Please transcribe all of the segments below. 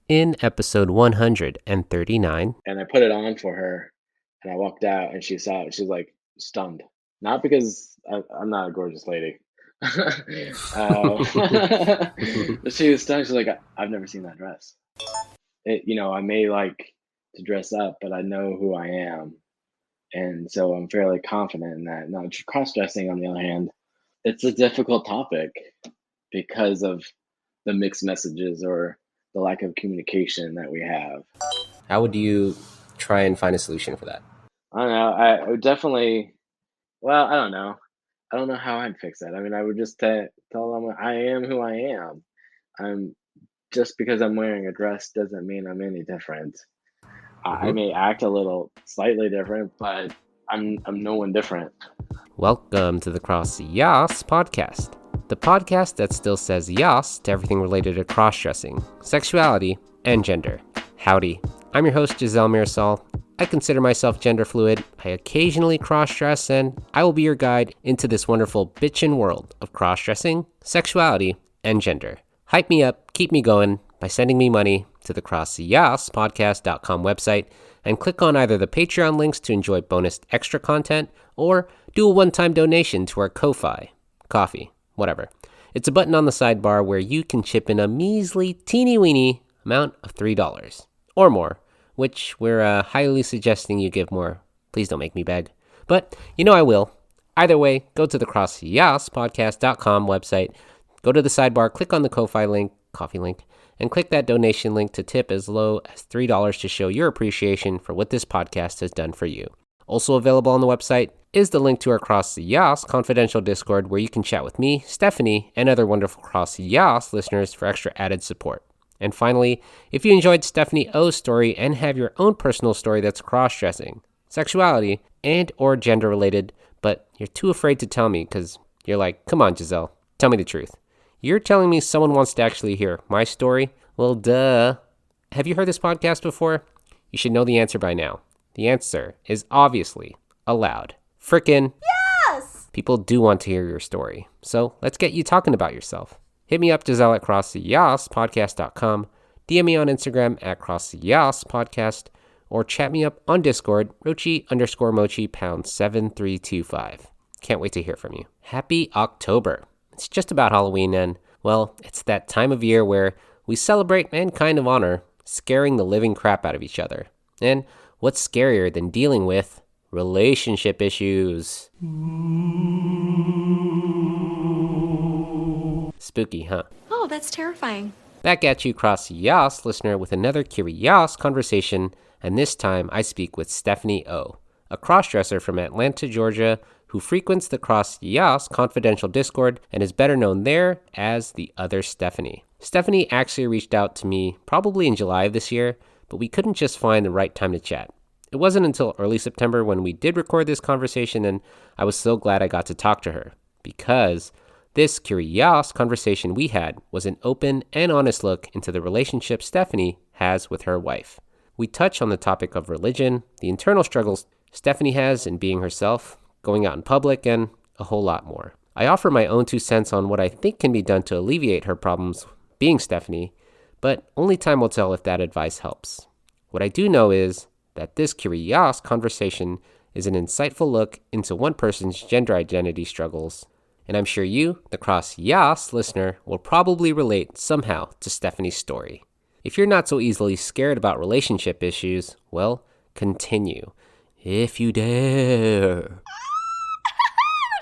In episode 139. And I put it on for her, and I walked out, and she saw it. She was like stunned. Not because I'm not a gorgeous lady. But she was stunned. She's like, I've never seen that dress. I may like to dress up, but I know who I am. And so I'm fairly confident in that. Now, cross-dressing, on the other hand, it's a difficult topic because of the mixed messages or the lack of communication that we have. How would you try and find a solution for that? I don't know. I would definitely, well, I don't know. I don't know how I'd fix that. I mean, I would just tell them I am who I am. I'm just because I'm wearing a dress doesn't mean I'm any different. I may act a little slightly different, but I'm no one different. Welcome to the CrossYaas Podcast, the podcast that still says YAAS to everything related to cross-dressing, sexuality, and gender. Howdy, I'm your host Giselle Mirasol. I consider myself gender fluid, I occasionally cross-dress, and I will be your guide into this wonderful bitchin' world of cross-dressing, sexuality, and gender. Hype me up, keep me going by sending me money to the CrossYaasPodcast.com website and click on either the Patreon links to enjoy bonus extra content or do a one-time donation to our Ko-Fi, coffee, whatever. It's a button on the sidebar where you can chip in a measly, teeny-weeny amount of $3 or more, which we're highly suggesting you give more. Please don't make me beg. But you know I will. Either way, go to the CrossYaasPodcast.com website, go to the sidebar, click on the Ko-Fi link, coffee link, and click that donation link to tip as low as $3 to show your appreciation for what this podcast has done for you. Also available on the website is the link to our CrossYaas confidential Discord where you can chat with me, Stephanie, and other wonderful CrossYaas listeners for extra added support. And finally, if you enjoyed Stephanie O's story and have your own personal story that's cross-dressing, sexuality, and or gender related, but you're too afraid to tell me because you're like, come on, Giselle, tell me the truth. You're telling me someone wants to actually hear my story? Well, duh. Have you heard this podcast before? You should know the answer by now. The answer is obviously aloud. Frickin' Yes! People do want to hear your story. So let's get you talking about yourself. Hit me up, Giselle, at CrossYaasPodcast.com. DM me on Instagram at CrossYaas Podcast, or chat me up on Discord, Rochi_Mochi #7325. Can't wait to hear from you. Happy October. It's just about Halloween, and, well, it's that time of year where we celebrate and kind of honor scaring the living crap out of each other. And what's scarier than dealing with relationship issues? Spooky, huh? Oh, that's terrifying. Back at you, CrossYaas listener, with another YAAS Conversation, and this time I speak with Stephanie O, a crossdresser from Atlanta, Georgia, who frequents the CrossYaas confidential Discord and is better known there as the other Stephanie. Stephanie actually reached out to me probably in July of this year, but we couldn't just find the right time to chat. It wasn't until early September when we did record this conversation, and I was so glad I got to talk to her, because this YAAS conversation we had was an open and honest look into the relationship Stephanie has with her wife. We touch on the topic of religion, the internal struggles Stephanie has in being herself, going out in public, and a whole lot more. I offer my own 2 cents on what I think can be done to alleviate her problems being Stephanie, but only time will tell if that advice helps. What I do know is that this YAAS conversation is an insightful look into one person's gender identity struggles, and I'm sure you, the CrossYaas listener, will probably relate somehow to Stephanie's story. If you're not so easily scared about relationship issues, well, continue, if you dare.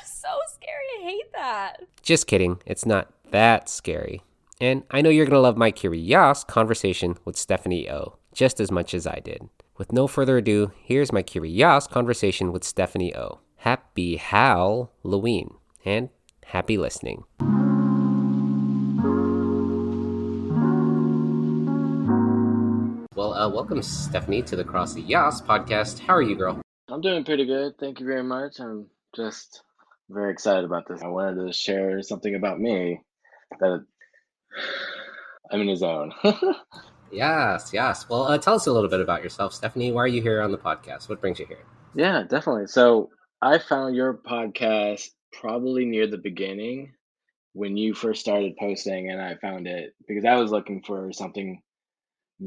So scary. I hate that. Just kidding, it's not that scary. And I know you're going to love my YAAS conversation with Stephanie O just as much as I did. With no further ado, here's my YAAS conversation with Stephanie O. Happy Halloween, and happy listening. Well, welcome, Stephanie, to the CrossYaas Podcast. How are you, girl? I'm doing pretty good. Thank you very much. I'm just very excited about this. I wanted to share something about me that I'm in a zone. Yes. Well, tell us a little bit about yourself, Stephanie. Why are you here on the podcast? What brings you here? Yeah, definitely. So I found your podcast probably near the beginning when you first started posting, and I found it because I was looking for something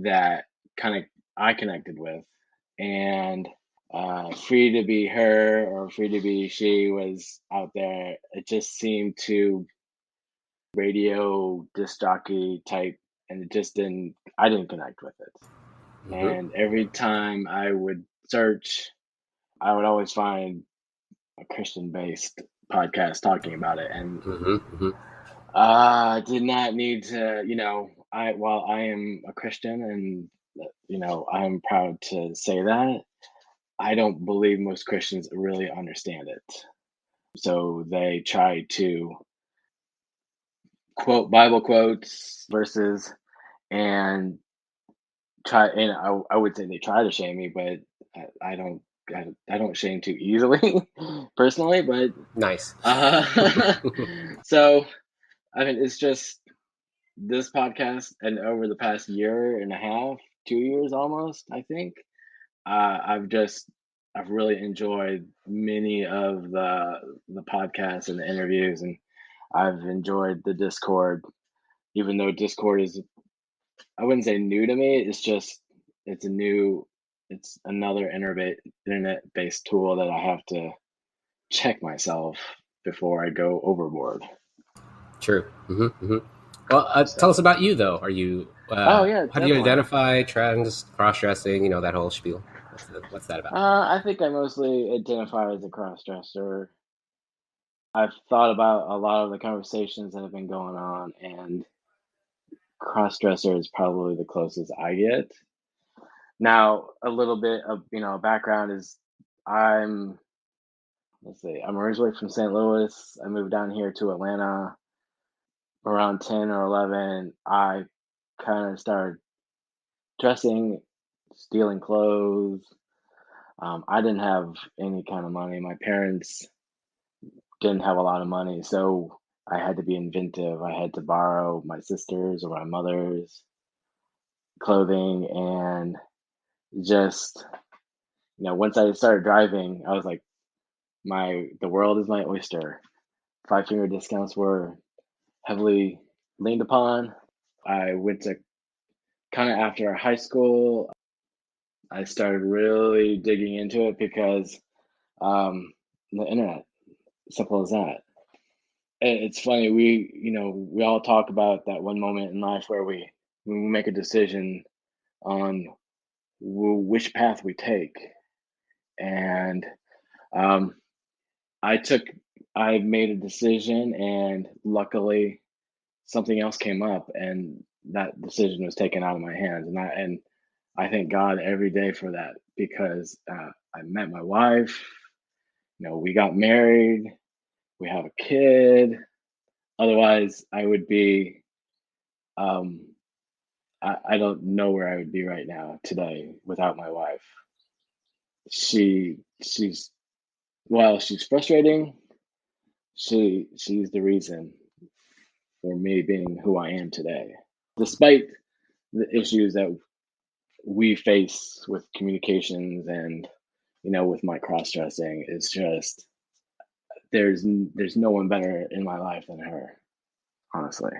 that kind of I connected with, and free to be her or free to be she was out there. It just seemed too radio disc jockey type, and I didn't connect with it. And every time I would search, I would always find a Christian based podcast talking about it. And I did not need to, while I am a Christian and, I'm proud to say that, I don't believe most Christians really understand it. So they try to quote Bible quotes, verses, and I would say they try to shame me, but I don't. I don't shame too easily, personally. But Nice. So I mean, it's just this podcast, and over the past year and a half, 2 years almost, I think, I've really enjoyed many of the podcasts and the interviews, and I've enjoyed the Discord, even though Discord is, I wouldn't say new to me. It's another internet-based tool that I have to check myself before I go overboard. True. Well, tell us about you, though. Are you? Oh yeah, how do you identify trans, cross-dressing? That whole spiel. What's that about? I think I mostly identify as a cross-dresser. I've thought about a lot of the conversations that have been going on, and cross-dresser is probably the closest I get. Now, a little bit of background is I'm originally from St. Louis. I moved down here to Atlanta around 10 or 11. I kind of started dressing, stealing clothes. I didn't have any kind of money. My parents didn't have a lot of money, so I had to be inventive. I had to borrow my sister's or my mother's clothing, and just once I started driving, I was like, the world is my oyster. 5-finger discounts were heavily leaned upon. I went to kind of after high school, I started really digging into it because the internet, simple as that. And it's funny, we all talk about that one moment in life where when we make a decision on which path we take. And I made a decision, and luckily something else came up, and that decision was taken out of my hands. And I thank God every day for that, because I met my wife. We got married. We have a kid. Otherwise, I would be. I don't know where I would be right now today without my wife. She's frustrating. She's the reason for me being who I am today, despite the issues that we face with communications and with my cross-dressing. It's just there's no one better in my life than her, honestly.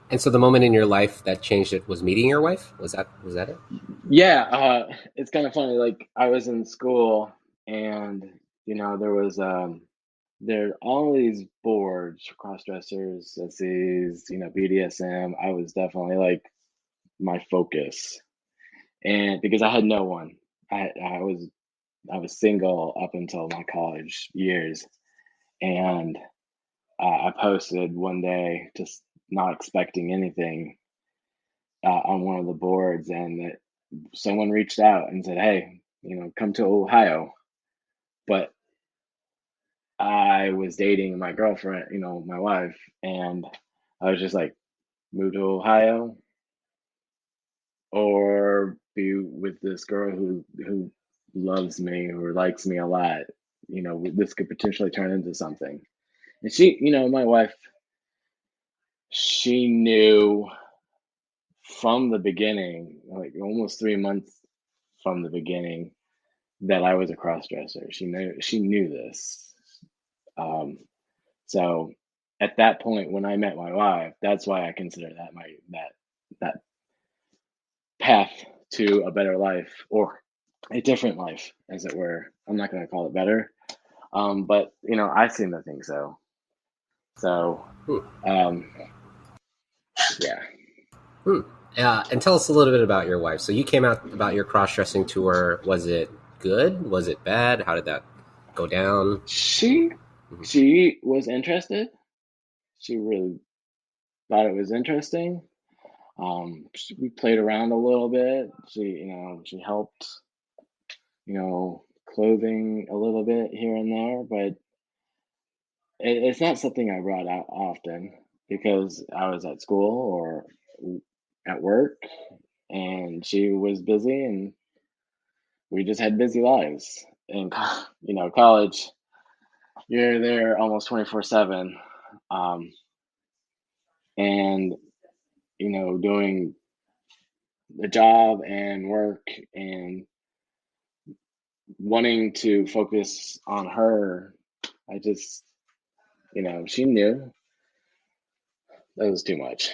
And so the moment in your life that changed it was meeting your wife? Was that it? Yeah, it's kind of funny. Like, I was in school, and there was there are all these boards, cross-dressers, SCs, BDSM. I was definitely like my focus, and because I had no one, I was single up until my college years, and I posted one day, just not expecting anything, on one of the boards, and someone reached out and said, "Hey, come to Ohio." But I was dating my girlfriend, my wife, and I was just like, move to Ohio or be with this girl who loves me or likes me a lot. This could potentially turn into something. And she, my wife, she knew from the beginning, like almost 3 months from the beginning, that I was a cross-dresser. She knew this. So at that point, when I met my wife, that's why I consider that that path to a better life, or a different life, as it were. I'm not going to call it better, but I seem to think so. So, yeah. And tell us a little bit about your wife. So you came out about your cross-dressing tour. Was it good? Was it bad? How did that go down? She was interested. She really thought it was interesting. We played around a little bit. She helped, clothing a little bit here and there, but it's not something I brought out often because I was at school or at work, and she was busy, and we just had busy lives. In college, you're there almost 24/7, and doing the job and work and wanting to focus on her. I just, she knew that was too much.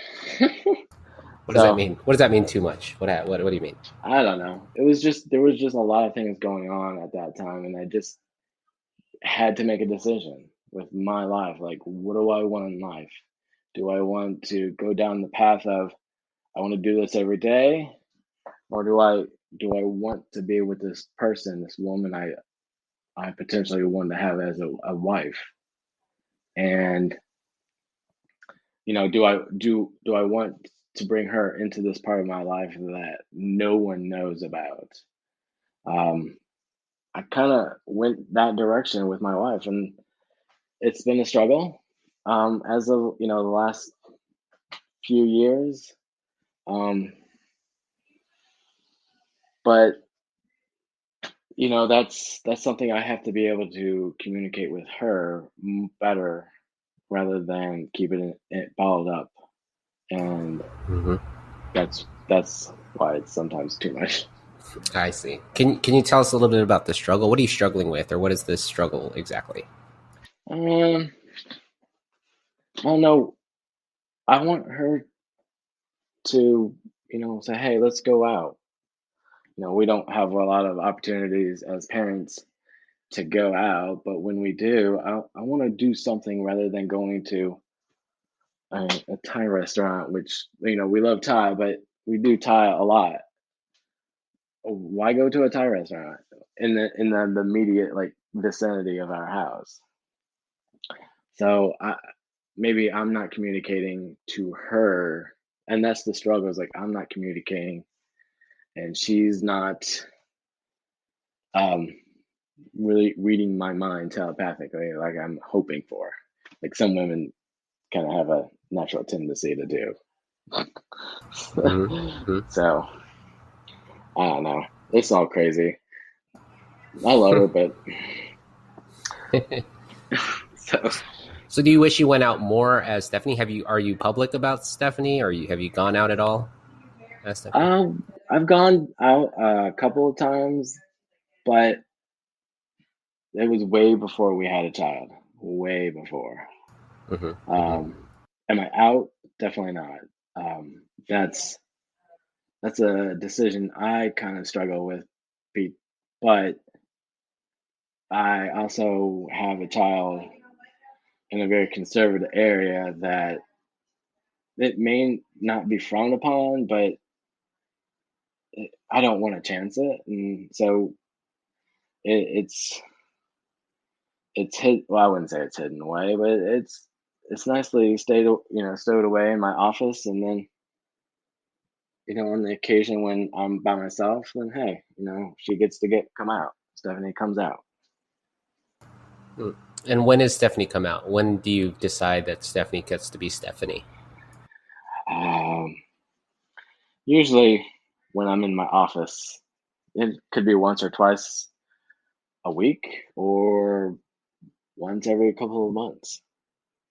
What does that mean? What does that mean, too much? What do you mean? I don't know. There was just a lot of things going on at that time, and I just had to make a decision with my life. Like, what do I want in life? Do I want to go down the path of I want to do this every day, or do I want to be with this person, this woman I potentially want to have as a wife? And do I want to bring her into this part of my life that no one knows about? I kind of went that direction with my wife, and it's been a struggle as of the last few years. But that's something I have to be able to communicate with her better rather than keeping it bottled up, and that's why it's sometimes too much. I see. Can you tell us a little bit about the struggle? What are you struggling with, or what is this struggle exactly? I don't know. I want her to, say, hey, let's go out. We don't have a lot of opportunities as parents to go out, but when we do, I want to do something rather than going to a Thai restaurant, which, we love Thai, but we do Thai a lot. Why go to a Thai restaurant in the immediate vicinity of our house? So maybe I'm not communicating to her, and that's the struggle. Is like I'm not communicating, and she's not really reading my mind telepathically like I'm hoping for. Like some women kind of have a natural tendency to do. So I don't know. It's all crazy. I love her, but So do you wish you went out more as Stephanie? Are you public about Stephanie, or have you gone out at all as Stephanie? I've gone out a couple of times, but it was way before we had a child. Way before. Am I out? Definitely not. That's a decision I kind of struggle with, but I also have a child in a very conservative area that it may not be frowned upon, but I don't want to chance it, and so it's hid. Well, I wouldn't say it's hidden away, but it's nicely stowed away in my office, and then on the occasion when I'm by myself, then hey, she gets to come out. Stephanie comes out. And when does Stephanie come out? When do you decide that Stephanie gets to be Stephanie? Usually when I'm in my office. It could be once or twice a week or once every couple of months,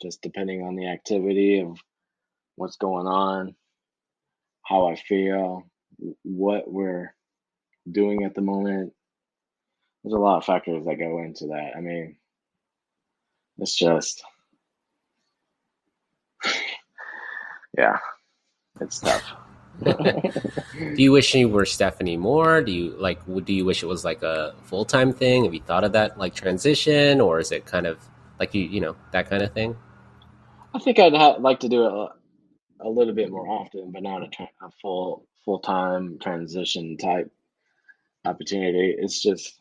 just depending on the activity of what's going on, how I feel, what we're doing at the moment. There's a lot of factors that go into that. I mean, it's just, yeah, it's tough. Do you wish you were Stephanie more? Do you wish it was like a full-time thing? Have you thought of that like transition, or is it kind of like that kind of thing? I think I'd like to do it a little bit more often, but not a full-time transition type opportunity. It's just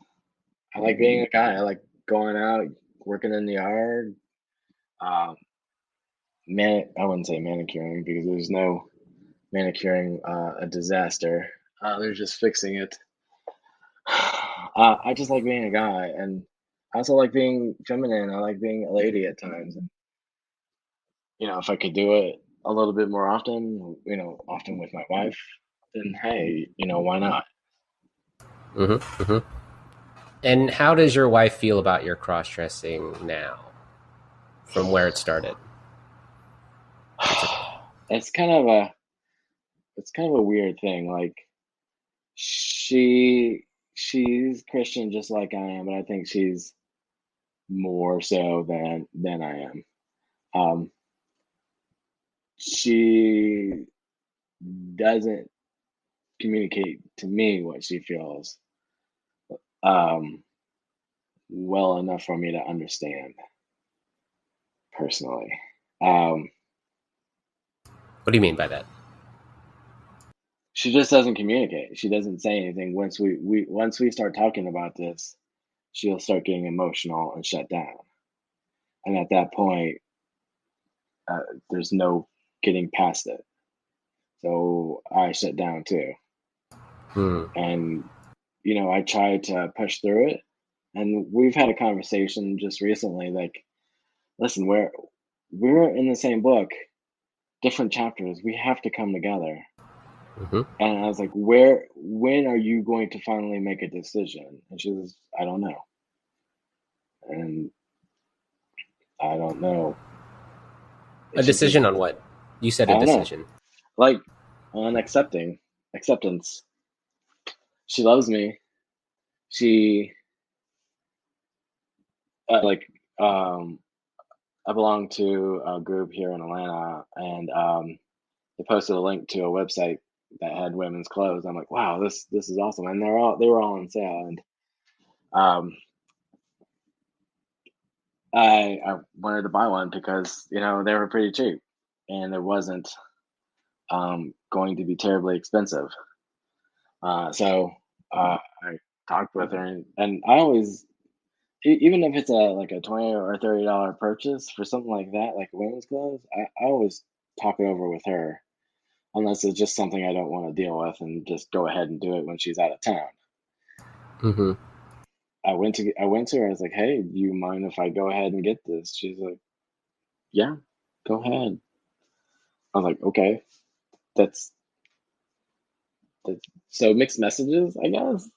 I like being a guy. I like going out, working in the yard. Um, I wouldn't say manicuring because there's no manicuring a disaster. They're just fixing it. I just like being a guy, and I also like being feminine. I like being a lady at times. And, if I could do it a little bit more often, often with my wife, then hey, why not? Mm-hmm, mm-hmm. And how does your wife feel about your cross-dressing now, from where it started? It's kind of a weird thing. Like she's Christian just like I am, but I think she's more so than I am. She doesn't communicate to me what she feels well enough for me to understand personally. What do you mean by that? She just doesn't communicate. She doesn't say anything. Once we start talking about this, she'll start getting emotional and shut down. And at that point, there's no getting past it. So I shut down too. And I tried to push through it. And we've had a conversation just recently, like, listen, we're in the same book, different chapters. We have to come together. Mm-hmm. And I was like, when are you going to finally make a decision? And she was, I don't know. And I don't know. A decision on what? You said a decision. Know. Like on acceptance. She loves me. She I belong to a group here in Atlanta, and they posted a link to a website that had women's clothes. I'm like, wow, this is awesome, and they were all on sale, and I wanted to buy one because they were pretty cheap, and it wasn't going to be terribly expensive. So I talked with her, and I always, even if it's like a $20 or $30 purchase for something like that, like women's clothes, I always talk it over with her, unless it's just something I don't want to deal with, and just go ahead and do it when she's out of town. Mm-hmm. I went to her. I was like, "Hey, do you mind if I go ahead and get this?" She's like, "Yeah, go ahead." I was like, "Okay, that's so mixed messages, I guess."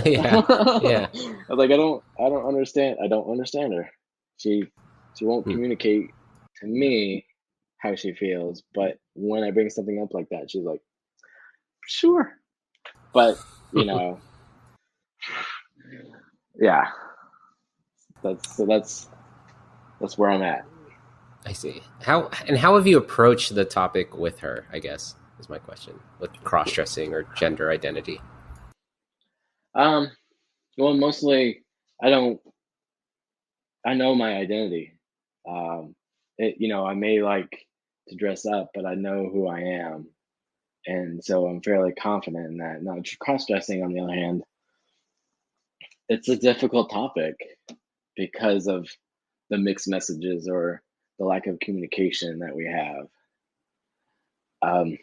Yeah. I was like, I don't understand. I don't understand her. She won't communicate to me how she feels, but when I bring something up like that, she's like, sure. But yeah, that's where I'm at. I see. How have you approached the topic with her, I guess, is my question, with cross-dressing or gender identity? Well, mostly I know my identity. I may like to dress up, but I know who I am. And so I'm fairly confident in that. Now, cross-dressing, on the other hand, it's a difficult topic because of the mixed messages or the lack of communication that we have. I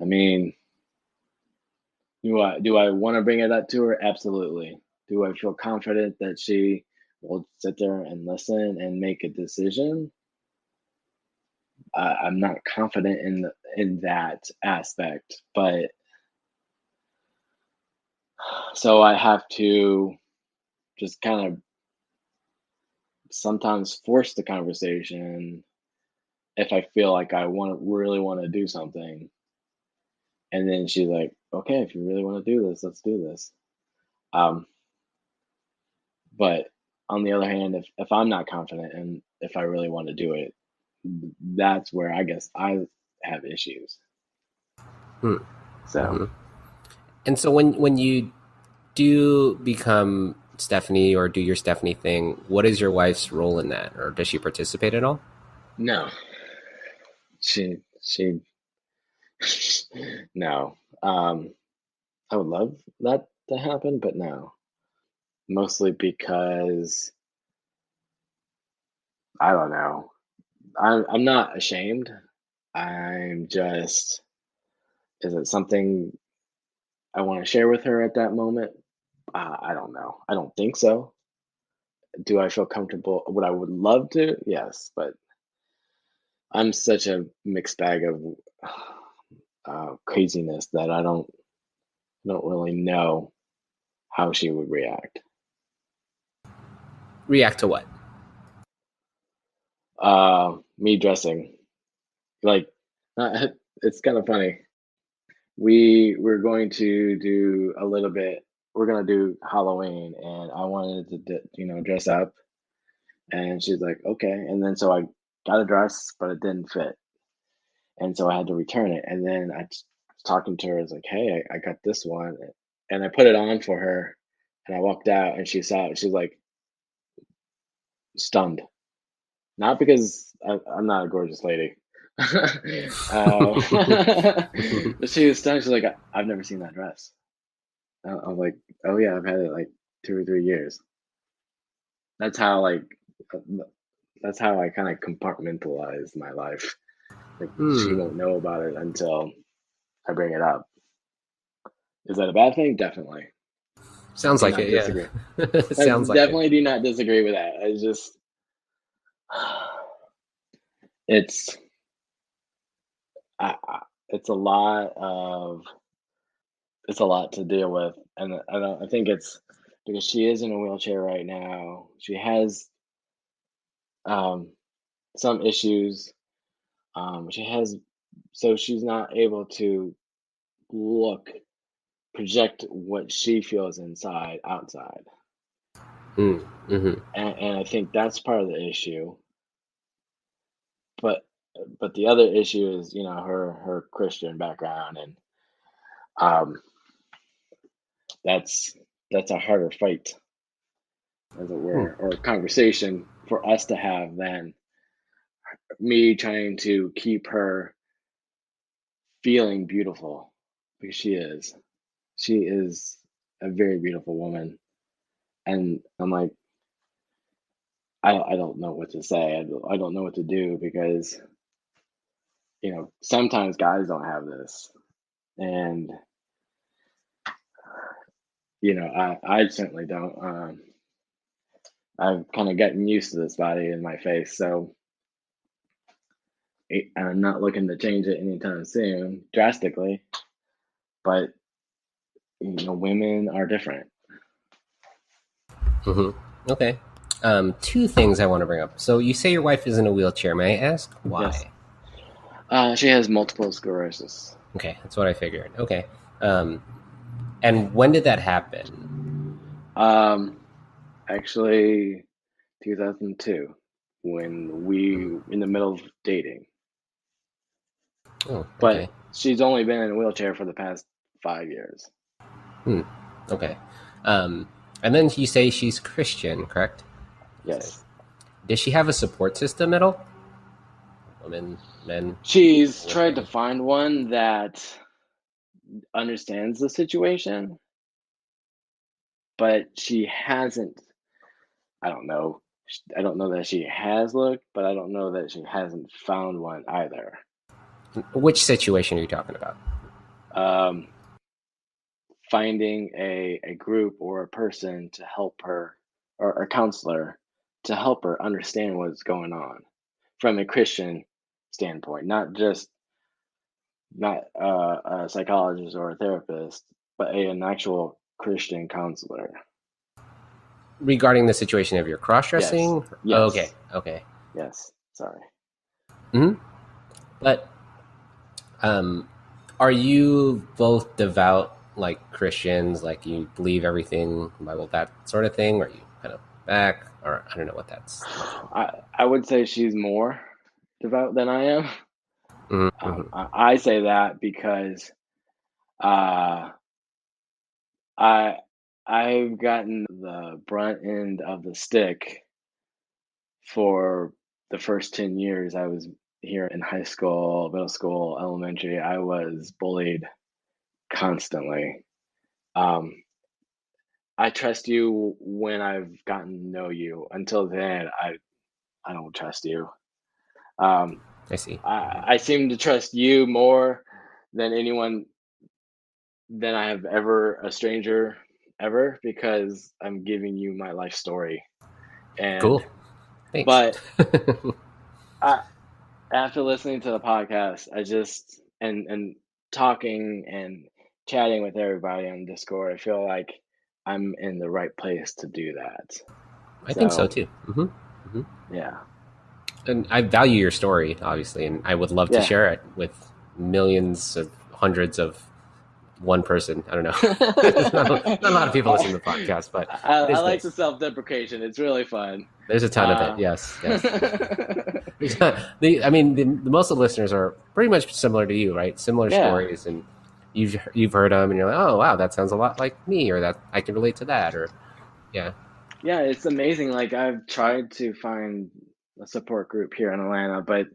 mean, do I want to bring it up to her? Absolutely. Do I feel confident that she will sit there and listen and make a decision? I'm not confident in that aspect, but so I have to just kind of sometimes force the conversation if I feel like I really want to do something. And then she's like, okay, if you really want to do this, let's do this. But on the other hand, if I'm not confident and if I really want to do it, that's where I guess I have issues. Hmm. So, Mm-hmm. And so when you do become Stephanie or do your Stephanie thing, what is your wife's role in that, or does she participate at all? no, she, no. I would love that to happen, but no. Mostly because I don't know. I'm not ashamed. I'm just, is it something I want to share with her at that moment? I don't know. I don't think so. Do I feel comfortable? Would I would love to? Yes, but I'm such a mixed bag of craziness that I don't really know how she would react. React to what? Me dressing like it's kind of funny. We're going to do a little bit. We're gonna do Halloween, and I wanted to dress up, and she's like, okay, and then so I got a dress, but it didn't fit, and so I had to return it, and then I was talking to her. I was like, hey, I got this one, and I put it on for her, and I walked out, and she saw it. She's like stunned, not because I'm not a gorgeous lady. But she was stunned. She's like, I've never seen that dress. I'm like, oh yeah, I've had it like 2 or 3 years. That's how like uh, that's how I kind of compartmentalize my life. Like she Hmm. won't know about it until I bring it up. Is that a bad thing? Definitely. Sounds Do like not it, yeah. disagree. I Sounds like it. definitely do not disagree with that. I just it's it's a lot of it's a lot to deal with, and I think it's because she is in a wheelchair right now. She has um, some issues. She has so she's not able to look project what she feels inside outside, Mm, mm-hmm. and I think that's part of the issue. But the other issue is her Christian background, and um, that's that's a harder fight, as it Hmm. were, or conversation for us to have than me trying to keep her feeling beautiful because she is a very beautiful woman, and I'm like I don't know what to say. I don't know what to do because sometimes guys don't have this, and I certainly don't. I've kind of gotten used to this body in my face, so I'm not looking to change it anytime soon, drastically. But women are different. Mm-hmm. Okay. Two things I want to bring up. So you say your wife is in a wheelchair. May I ask Yes, why? she has multiple sclerosis. Okay, that's what I figured. Okay. Um, and when did that happen? Um, Actually, 2002, when Hmm. we in the middle of dating. Oh, But okay. she's only been in a wheelchair for the past 5 years. Hmm. Okay. Um, and then you say she's Christian, correct? You said. Yes. Does she have a support system at all? Women, men, She's with tried to her. find one that understands the situation, but she hasn't. I don't know. I don't know that she has looked, but I don't know that she hasn't found one either. Which situation are you talking about? Um, Finding a group or a person to help her, or a counselor to help her understand what's going on from a Christian standpoint, not a psychologist or a therapist, but an actual Christian counselor. Regarding the situation of your Yes, cross-dressing? Okay, yes, okay. yes. Sorry. Hmm. But um, are you both devout, like Christians, like you believe everything, Bible, that sort of thing? Or are you kind of back? Or I don't know what that's like. I would say she's more devout than I am. Mm-hmm. I say that because Uh, I I've gotten the brunt end of the stick for the first 10 years I was here in high school, middle school, elementary. I was bullied constantly. Um, I trust you when I've gotten to know you. Until then, I don't trust you. I see. I seem to trust you more than anyone than I have ever a stranger ever because I'm giving you my life story. And Cool. Thanks. but I, after listening to the podcast, I just and talking and chatting with everybody on Discord, I feel like I'm in the right place to do that. I think so too. Yeah. And I value your story, obviously, and I would love to Yeah. share it with millions of hundreds of one person. I don't know. not a lot of people listen to the podcast, but I it is like nice. the self-deprecation. It's really fun. There's a ton of it. Yes. The most of the listeners are pretty much similar to you, right? Similar Yeah. stories, and you've heard them, and you're like, oh wow, that sounds a lot like me, or that I can relate to that, or yeah. Yeah, it's amazing. Like I've tried to find a support group here in Atlanta, but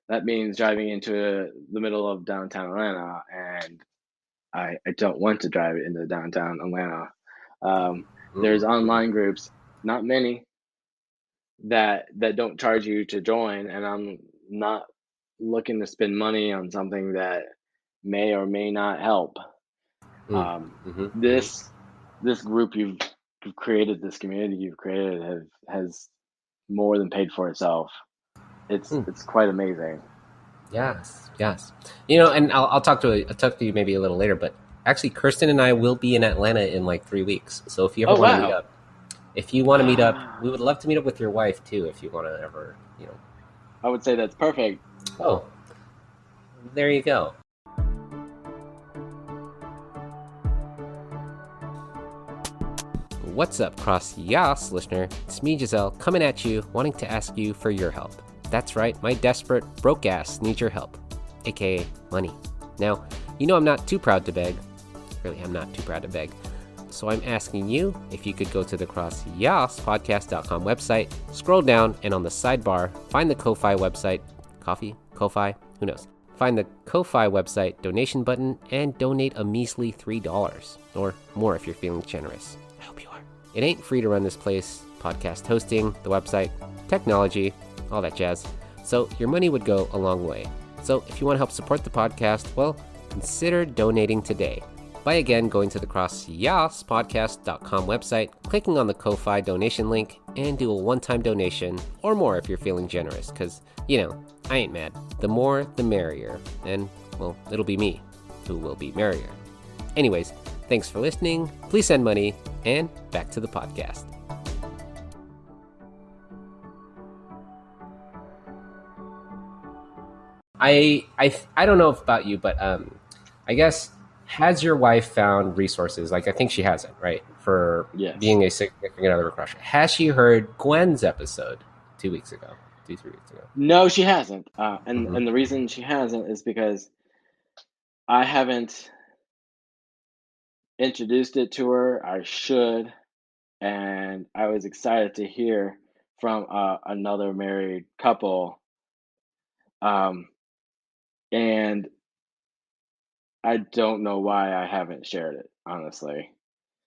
that means driving into the middle of downtown Atlanta, and I don't want to drive into downtown Atlanta. There's online groups, not many, that don't charge you to join, and I'm not looking to spend money on something that may or may not help. This group you've created, this community you've created, has more than paid for itself. It's quite amazing. Yes. And I'll talk to you maybe a little later, but actually, Kirsten and I will be in Atlanta in like 3 weeks. So if you ever want to meet up, we would love to meet up with your wife too. If you want to ever, I would say that's perfect. Oh, there you go. What's up, CrossYaas listener? It's me, Giselle, coming at you, wanting to ask you for your help. That's right, my desperate, broke ass needs your help, aka money. Now, I'm not too proud to beg. Really, I'm not too proud to beg. So I'm asking you if you could go to the CrossYaasPodcast.com website, scroll down, and on the sidebar, find the Ko-Fi website, Ko-Fi, who knows? Find the Ko-Fi website donation button and donate a measly $3 or more if you're feeling generous. I hope you are. It ain't free to run this place, podcast hosting, the website, technology, all that jazz. So your money would go a long way. So if you want to help support the podcast, well, consider donating today by again going to the CrossYaasPodcast.com website, clicking on the Ko-Fi donation link, and do a one-time donation or more if you're feeling generous, because, I ain't mad. The more, the merrier. And, well, it'll be me who will be merrier. Anyways, thanks for listening. Please send money, and back to the podcast. I don't know about you, but I guess, has your wife found resources? Like, I think she has it, right? For being a significant other crusher. Has she heard Gwen's episode 3 weeks ago? No, she hasn't. And the reason she hasn't is because I haven't introduced it to her. I should. And I was excited to hear from another married couple. And I don't know why I haven't shared it, honestly.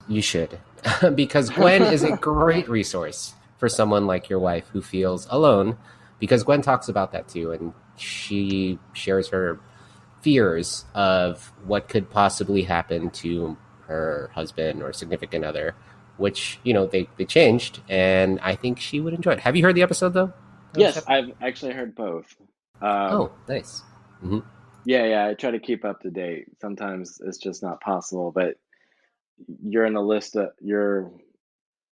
You should, because Gwen is a great resource for someone like your wife who feels alone, because Gwen talks about that too, and she shares her fears of what could possibly happen to her husband or significant other, which, they changed, and I think she would enjoy it. Have you heard the episode, though? Yes, I've actually heard both. Nice. Mm-hmm. Yeah, I try to keep up to date. Sometimes it's just not possible, but you're in the list of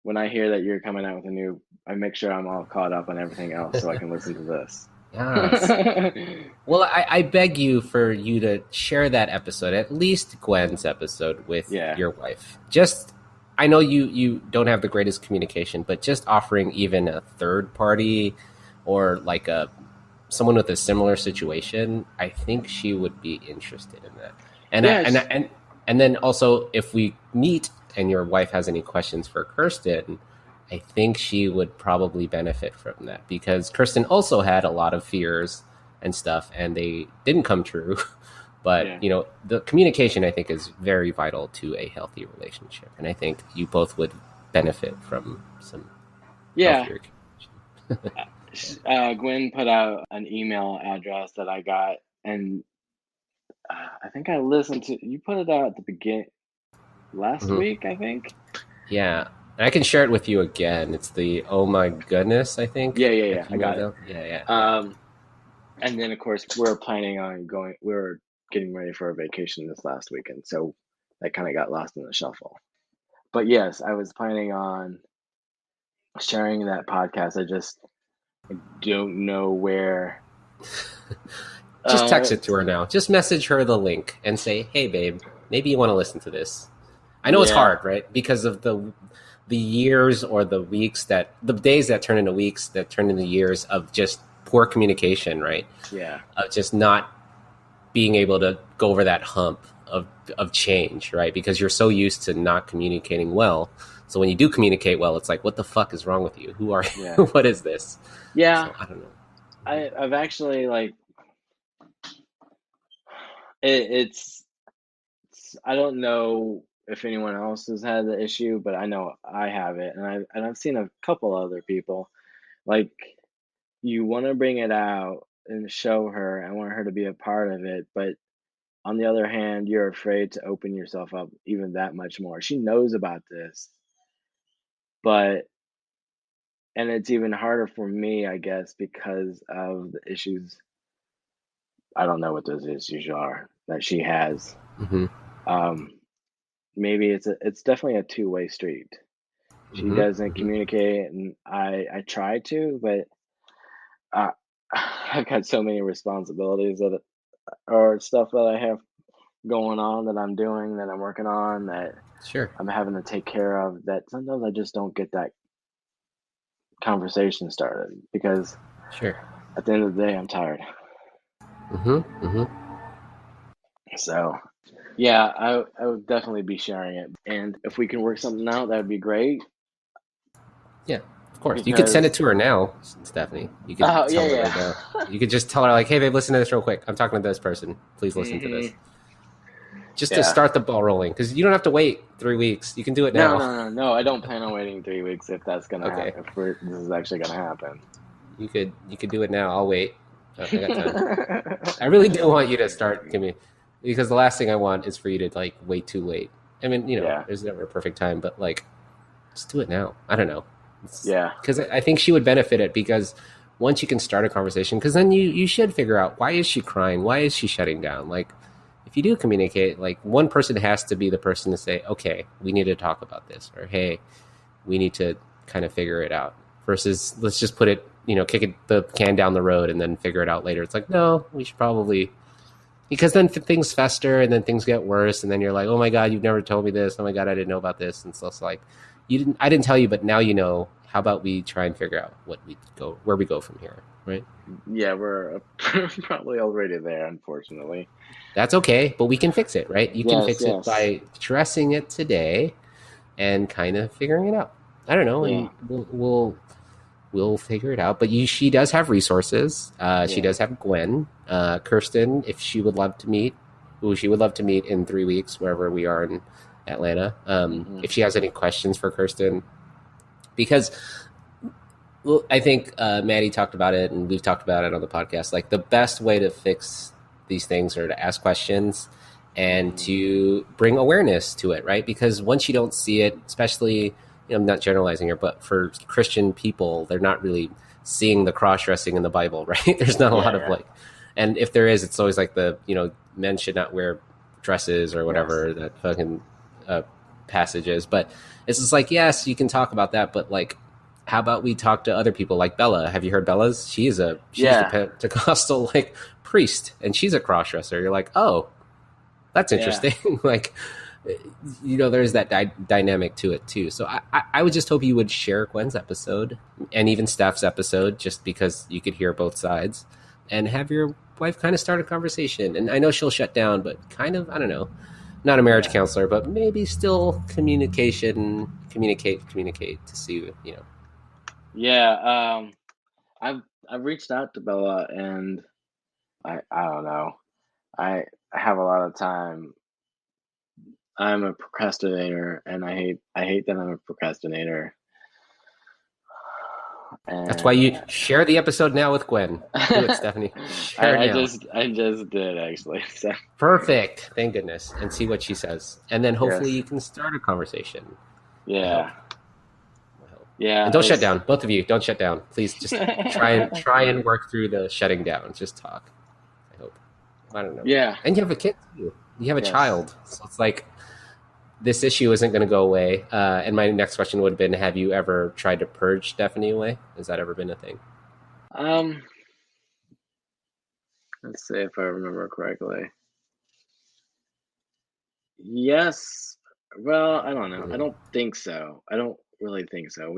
when I hear that you're coming out with I make sure I'm all caught up on everything else so I can listen to this. Yes. Well, I beg you for you to share that episode, at least Gwen's episode, with your wife. Just, I know you don't have the greatest communication, but just offering even a third party or like someone with a similar situation, I think she would be interested in that. And Yes. and then also, if we meet and your wife has any questions for Kirsten, I think she would probably benefit from that, because Kirsten also had a lot of fears and stuff, and they didn't come true. But Yeah. the communication, I think, is very vital to a healthy relationship, and I think you both would benefit from some Yeah. healthier communication. Gwen put out an email address that I got, and I think I listened to you put it out at the beginning last Mhm. week, I think. Yeah, and I can share it with you again. It's the "Oh my goodness," I think. Yeah. I got it. Yeah. And then of course we're planning on going. We're getting ready for a vacation this last weekend, so that kind of got lost in the shuffle. But yes, I was planning on sharing that podcast. I don't know where. Just text it to her now. Just message her the link and say, "Hey, babe, maybe you want to listen to this." I know it's Yeah. hard, right? Because of the years or the days that turn into weeks that turn into years of just poor communication, right? Yeah. Of just not being able to go over that hump of change, right? Because you're so used to not communicating well. So when you do communicate well, it's like, what the fuck is wrong with you? Who are you? Yeah. What is this? Yeah. So, I don't know. I've actually it's I don't know if anyone else has had the issue, but I know I have it, and I've seen a couple other people. Like, you want to bring it out and show her, I want her to be a part of it, but on the other hand, you're afraid to open yourself up even that much more. She knows about this, but and it's even harder for me, I guess, because of the issues. I don't know what those issues are that she has. Mm-hmm. Maybe it's definitely a two-way street. She Mm-hmm. doesn't communicate, and I try to, but uh, I've got so many responsibilities or stuff that I have going on that I'm doing, that I'm working on, that Sure. I'm having to take care of, that sometimes I just don't get that conversation started, because Sure. at the end of the day, I'm tired. Mm-hmm. Mm-hmm. So, yeah, I would definitely be sharing it. And if we can work something out, that would be great. Yeah, of course. You could send it to her now, Stephanie. You could tell her right now. You could just tell her, like, hey, babe, listen to this real quick. I'm talking to this person. Please listen to this. Just to start the ball rolling, because you don't have to wait 3 weeks. You can do it now. No. I don't plan on waiting 3 weeks if that's gonna happen. If this is actually gonna happen. You could do it now. I'll wait. I got time. I really do want you to start giving me, because the last thing I want is for you to wait too late. I mean, there's never a perfect time, but just do it now. I don't know. Because I think she would benefit it, because once you can start a conversation, because then you should figure out, why is she crying? Why is she shutting down? If you do communicate, one person has to be the person to say, okay, we need to talk about this, or hey, we need to kind of figure it out, versus let's just put it, kick the can down the road and then figure it out later. It's like, no, we should probably, because then things fester and then things get worse. And then you're like, oh my God, you've never told me this. Oh my God, I didn't know about this. And so it's like, I didn't tell you, but now you know. How about we try and figure out where we go from here, right? Yeah, we're probably already there, unfortunately. That's okay, but we can fix it, right? You can fix it by addressing it today and kind of figuring it out. I don't know, and we'll figure it out. But she does have resources. She does have Gwen, Kirsten, if she would love to meet. She would love to meet in 3 weeks, wherever we are in Atlanta. If she has any questions for Kirsten. Because I think Maddie talked about it, and we've talked about it on the podcast. The best way to fix these things are to ask questions and to bring awareness to it, right? Because once you don't see it, especially, I'm not generalizing here, but for Christian people, they're not really seeing the cross-dressing in the Bible, right? There's not a lot of and if there is, it's always the, men should not wear dresses or whatever that fucking passage is. But it's just yes, you can talk about that, but how about we talk to other people like Bella? Have you heard Bella's? She's a Pentecostal priest, and she's a cross-dresser. You're like, oh, that's interesting. There's that dynamic to it too. So I would just hope you would share Gwen's episode and even Steph's episode, just because you could hear both sides, and have your wife kind of start a conversation. And I know she'll shut down, but kind of, I don't know, not a marriage counselor, but maybe still communicate to see, Yeah. I've reached out to Bella, and I don't know. I have a lot of time. I'm a procrastinator, and I hate that I'm a procrastinator. That's why you And share the episode now with Gwen. Do it, Stephanie. Share it now. I just did actually. So Perfect. Thank goodness. And see what she says. And then hopefully yes. you can start a conversation. Yeah. I hope. Yeah. And don't shut down. Both of you, don't shut down. Please just try and work through the shutting down. Just talk. I hope. I don't know. Yeah. And you have a kid too. You have a Yes. child. So it's like this issue isn't going to go away. And my next question would have been, have you ever tried to purge Stephanie away? Has that ever been a thing? Let's see if I remember correctly. Yes. Well, I don't know. I don't think so. I don't really think so.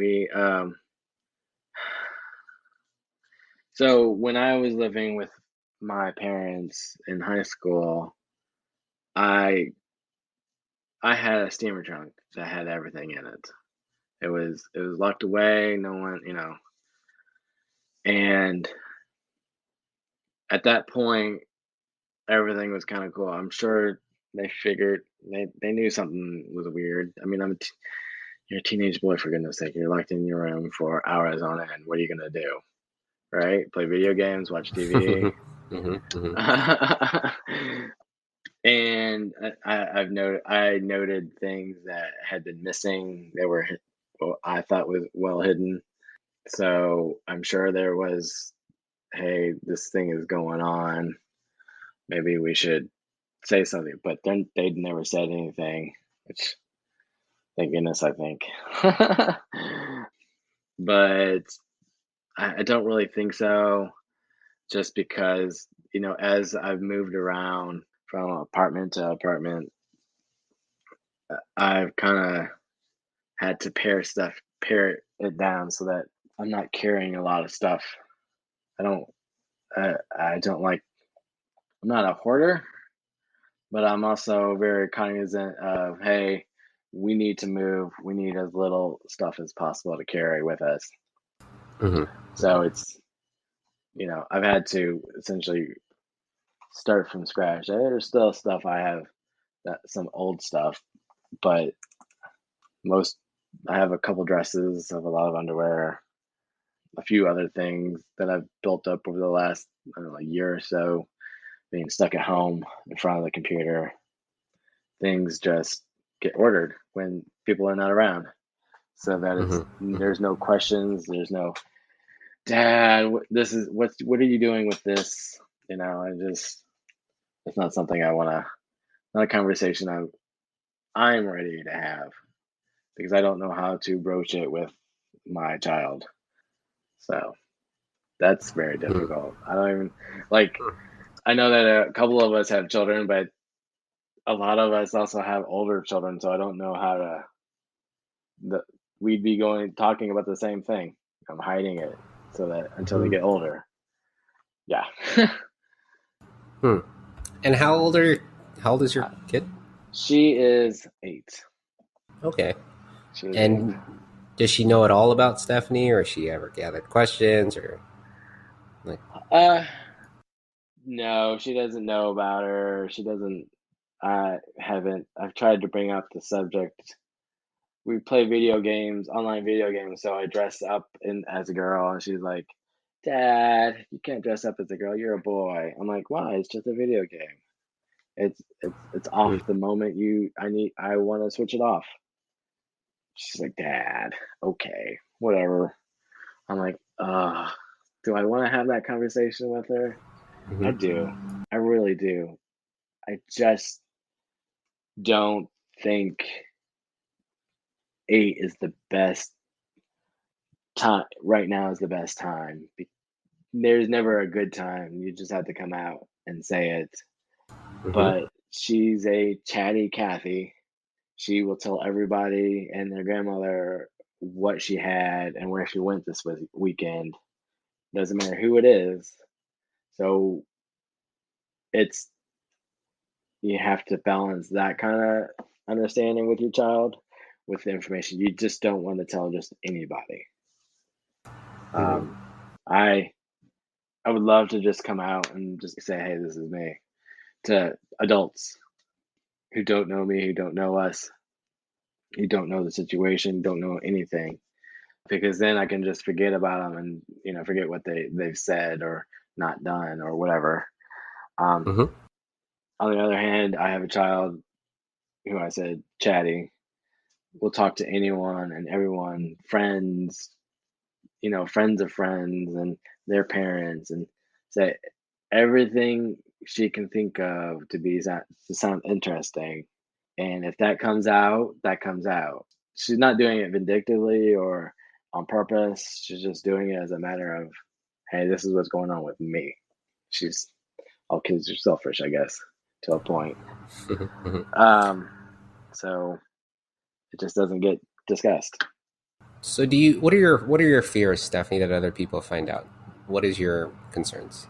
So when I was living with my parents in high school, I had a steamer trunk that had everything in it. It was locked away, no one, and at that point everything was kind of cool. I'm sure they figured they knew something was weird. I mean, you're a teenage boy, for goodness sake. You're locked in your room for hours on end. What are you gonna do? Right? Play video games, watch TV. And I noted things that had been missing. They were, well, I thought was well hidden. So I'm sure there was, hey, this thing is going on. Maybe we should say something. But then they'd never said anything, which, thank goodness, I think. But I don't really think so, just because, as I've moved around from apartment to apartment, I've kind of had to pare it down so that I'm not carrying a lot of stuff. I don't, I don't like, I'm not a hoarder, but I'm also very cognizant of, hey, we need to move. We need as little stuff as possible to carry with us. So it's, I've had to essentially start from scratch. There's still stuff I have, some old stuff, but I have a couple dresses, I have a lot of underwear, a few other things that I've built up over the last, I don't know, a year or so, being stuck at home in front of the computer. Things just get ordered when people are not around, so that there's no questions. There's no, Dad, what are you doing with this? It's not something not a conversation I'm ready to have, because I don't know how to broach it with my child. So that's very difficult. I don't even I know that a couple of us have children, but a lot of us also have older children, so I don't know how we'd be talking about the same thing. I'm hiding it so that until they get older. Yeah. And how old is your kid? She is 8. Okay. And does she know at all about Stephanie, or has she ever gathered questions, or like? No, she doesn't know about her. She doesn't. I've tried to bring up the subject. We play online video games, so I dress up as a girl, and she's like, "Dad, you can't dress up as a girl. You're a boy." I'm like, "Why? It's just a video game. It's off the moment I want to switch it off." She's like, "Dad, okay, whatever." I'm like, do I want to have that conversation with her? I do. I really do. I just don't think 8 is the best time. Right now is the best time. There's never a good time. You just have to come out and say it. But she's a chatty Cathy. She will tell everybody and their grandmother what she had and where she went this weekend. Doesn't matter who it is. So it's you have to balance that kind of understanding with your child with the information. You just don't want to tell just anybody. Mhm. I would love to just come out and just say, hey, this is me, to adults who don't know me, who don't know us, who don't know the situation, don't know anything, because then I can just forget about them and forget what they've said or not done or whatever. Mhm. On the other hand, I have a child who I said chatty will talk to anyone and everyone, friends, friends of friends and their parents, and say everything she can think of to sound interesting. And if that comes out, that comes out. She's not doing it vindictively or on purpose. She's just doing it as a matter of, hey, this is what's going on with me. She's all kids are selfish, I guess, to a point. Mhm. So it just doesn't get discussed. So what are your fears, Stephanie, that other people find out? What is your concerns?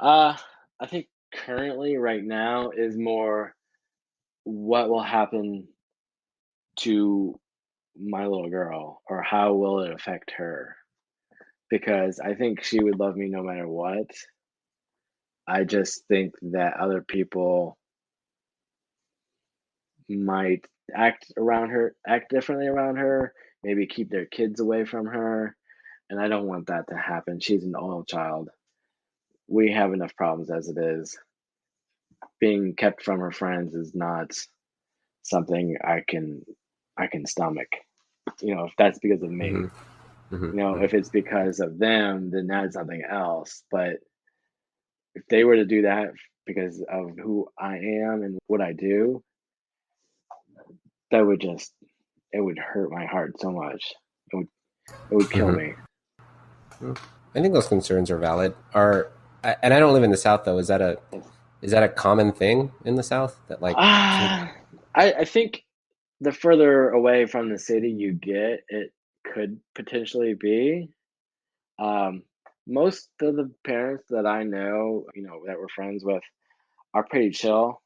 I think currently, right now, is more what will happen to my little girl, or how will it affect her? Because I think she would love me no matter what. I just think that other people might act differently around her, maybe keep their kids away from her, and I don't want that to happen. She's an only child. We have enough problems as it is. Being kept from her friends is not something I can stomach. If that's because of me. Mhm. Mhm. If it's because of them, then that's something else. But if they were to do that because of who I am and what I do, that would just it would hurt my heart so much. It would kill Mhm. me. Mhm. I think those concerns are valid. And I don't live in the South though. Is that a common thing in the South that like kid? Ah, I think the further away from the city you get, it could potentially be. Um, Most of the parents that I know, that we're friends with, are pretty chill.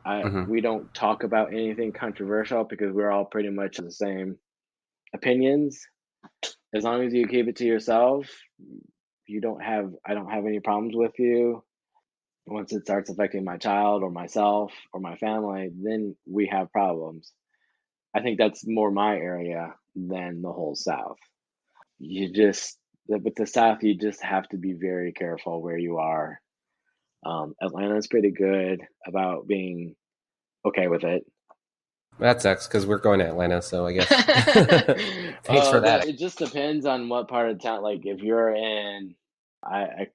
Mhm. We don't talk about anything controversial because we're all pretty much the same opinions. As long as you keep it to yourself, I don't have any problems with you. Once it starts affecting my child or myself or my family, then we have problems. I think that's more my area than the whole South. With the South, you just have to be very careful where you are. Atlanta's pretty good about being okay with it. That sucks because we're going to Atlanta, so I guess thanks for that. It just depends on what part of town. Like if you're in, I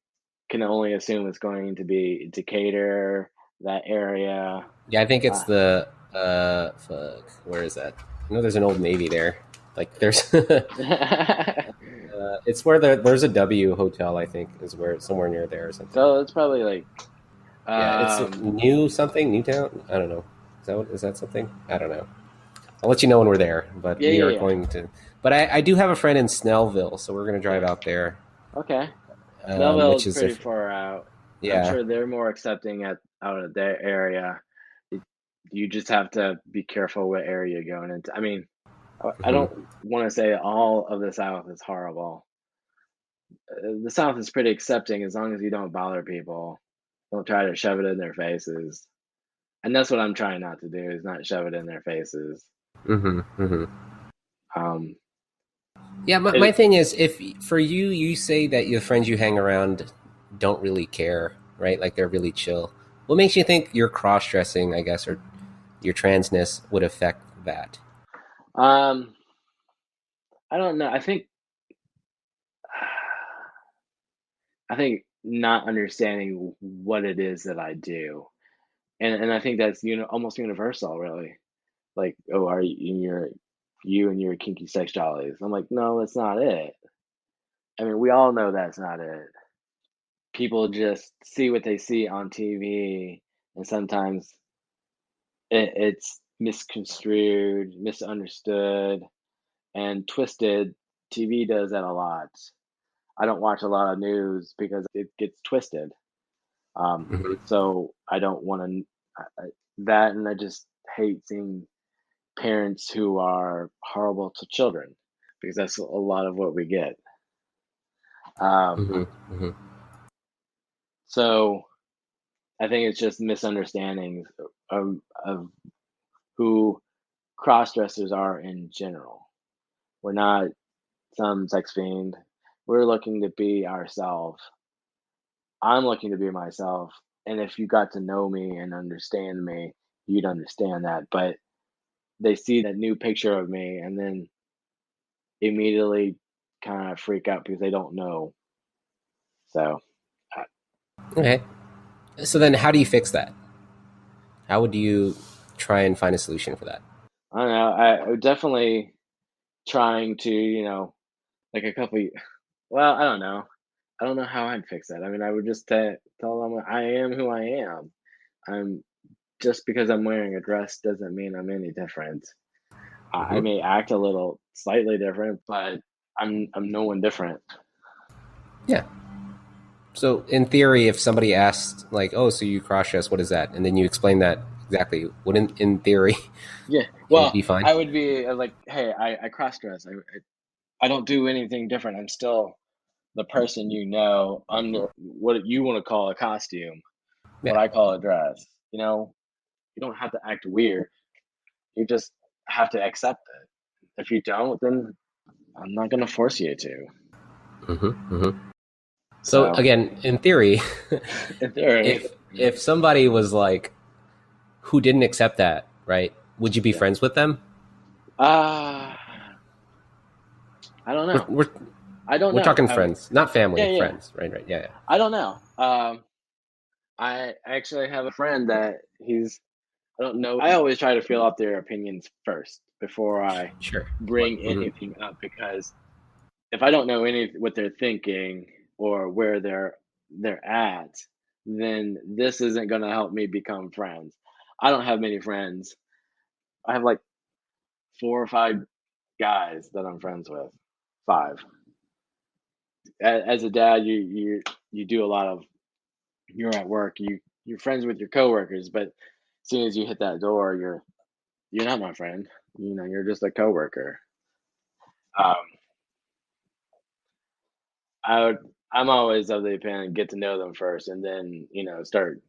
can only assume it's going to be Decatur, that area. Yeah, I think it's Uh, the fuck. Where is that? I know there's an old Navy there. Like there's it's where there's a W hotel. I think is where somewhere near there or something. so it's probably like Yeah, it's um, New something, Newtown. I don't know. Is that something? I don't know. I'll let you know when we're there. But yeah, we yeah, are yeah. going to. But I do have a friend in Snellville, so we're going to drive out there. Okay. Snellville Which is is pretty if far out. I'm yeah. sure they're more accepting out of their area. You just have to be careful what area you're going into. I mean, I Hmm. don't want to say all of the South is horrible. The South is pretty accepting as long as you don't bother people. Don't try to shove it in their faces. And that's what I'm trying not to do, is not shove it in their faces. Hmm. Hmm. Um, Yeah, my it, thing is, if for you, you say that your friends you hang around don't really care, right? Like they're really chill. What makes you think your cross dressing, I guess, or your transness would affect that? um, I don't know. I think not understanding what it is that I do, and I think that's almost universal, really. Like, oh, are you and your kinky sexualities? I'm like, no, that's not it. I mean, we all know that's not it. People just see what they see on TV, and sometimes it's misconstrued, misunderstood, and twisted. TV does that a lot. I don't watch a lot of news because it gets twisted. So I don't want to that, and I just hate seeing parents who are horrible to children because that's a lot of what we get. So I think it's just misunderstandings of who cross-dressers are in general. We're not some sex fiend. We're looking to be ourselves. I'm looking to be myself. And if you got to know me and understand me, you'd understand that. But they see that new picture of me and then immediately kind of freak out because they don't know. So, Okay. So then how do you fix that? How would you try and find a solution for that? I don't know. I would definitely trying to, like a couple, well, I don't know. I don't know how I'd fix that. I mean, I would just tell them I am who I am. I'm just because I'm wearing a dress doesn't mean I'm any different. I may act a little slightly different, but I'm no one different. Yeah. So in theory, if somebody asked like, "Oh, so you cross dress? What is that?" and then you explain that exactly, wouldn't in theory Yeah. it would Well, be fine? I would be like, hey, I cross dress. I don't do anything different. I'm still the person under what you want to call a costume, what Yeah. I call a dress. You don't have to act weird. You just have to accept it. If you don't, then I'm not going to force you to. So So, again, in theory, in theory, if somebody was like who didn't accept that, right? Would you be yeah. friends with them? I don't know. We're I don't we're know. talking friends, not family, Yeah. friends, right? Right. Yeah. I don't know. I actually have a friend that I don't know. I always try to feel out their opinions first before I Sure. bring anything up because if I don't know what they're thinking or where they're at, then this isn't going to help me become friends. I don't have many friends. I have like 4 or 5 guys that I'm friends with. 5. As a dad, you do a lot of you're at work, you're friends with your coworkers, but as soon as you hit that door, you're not my friend. You're just a coworker. Um, I'm always of the opinion get to know them first, and then start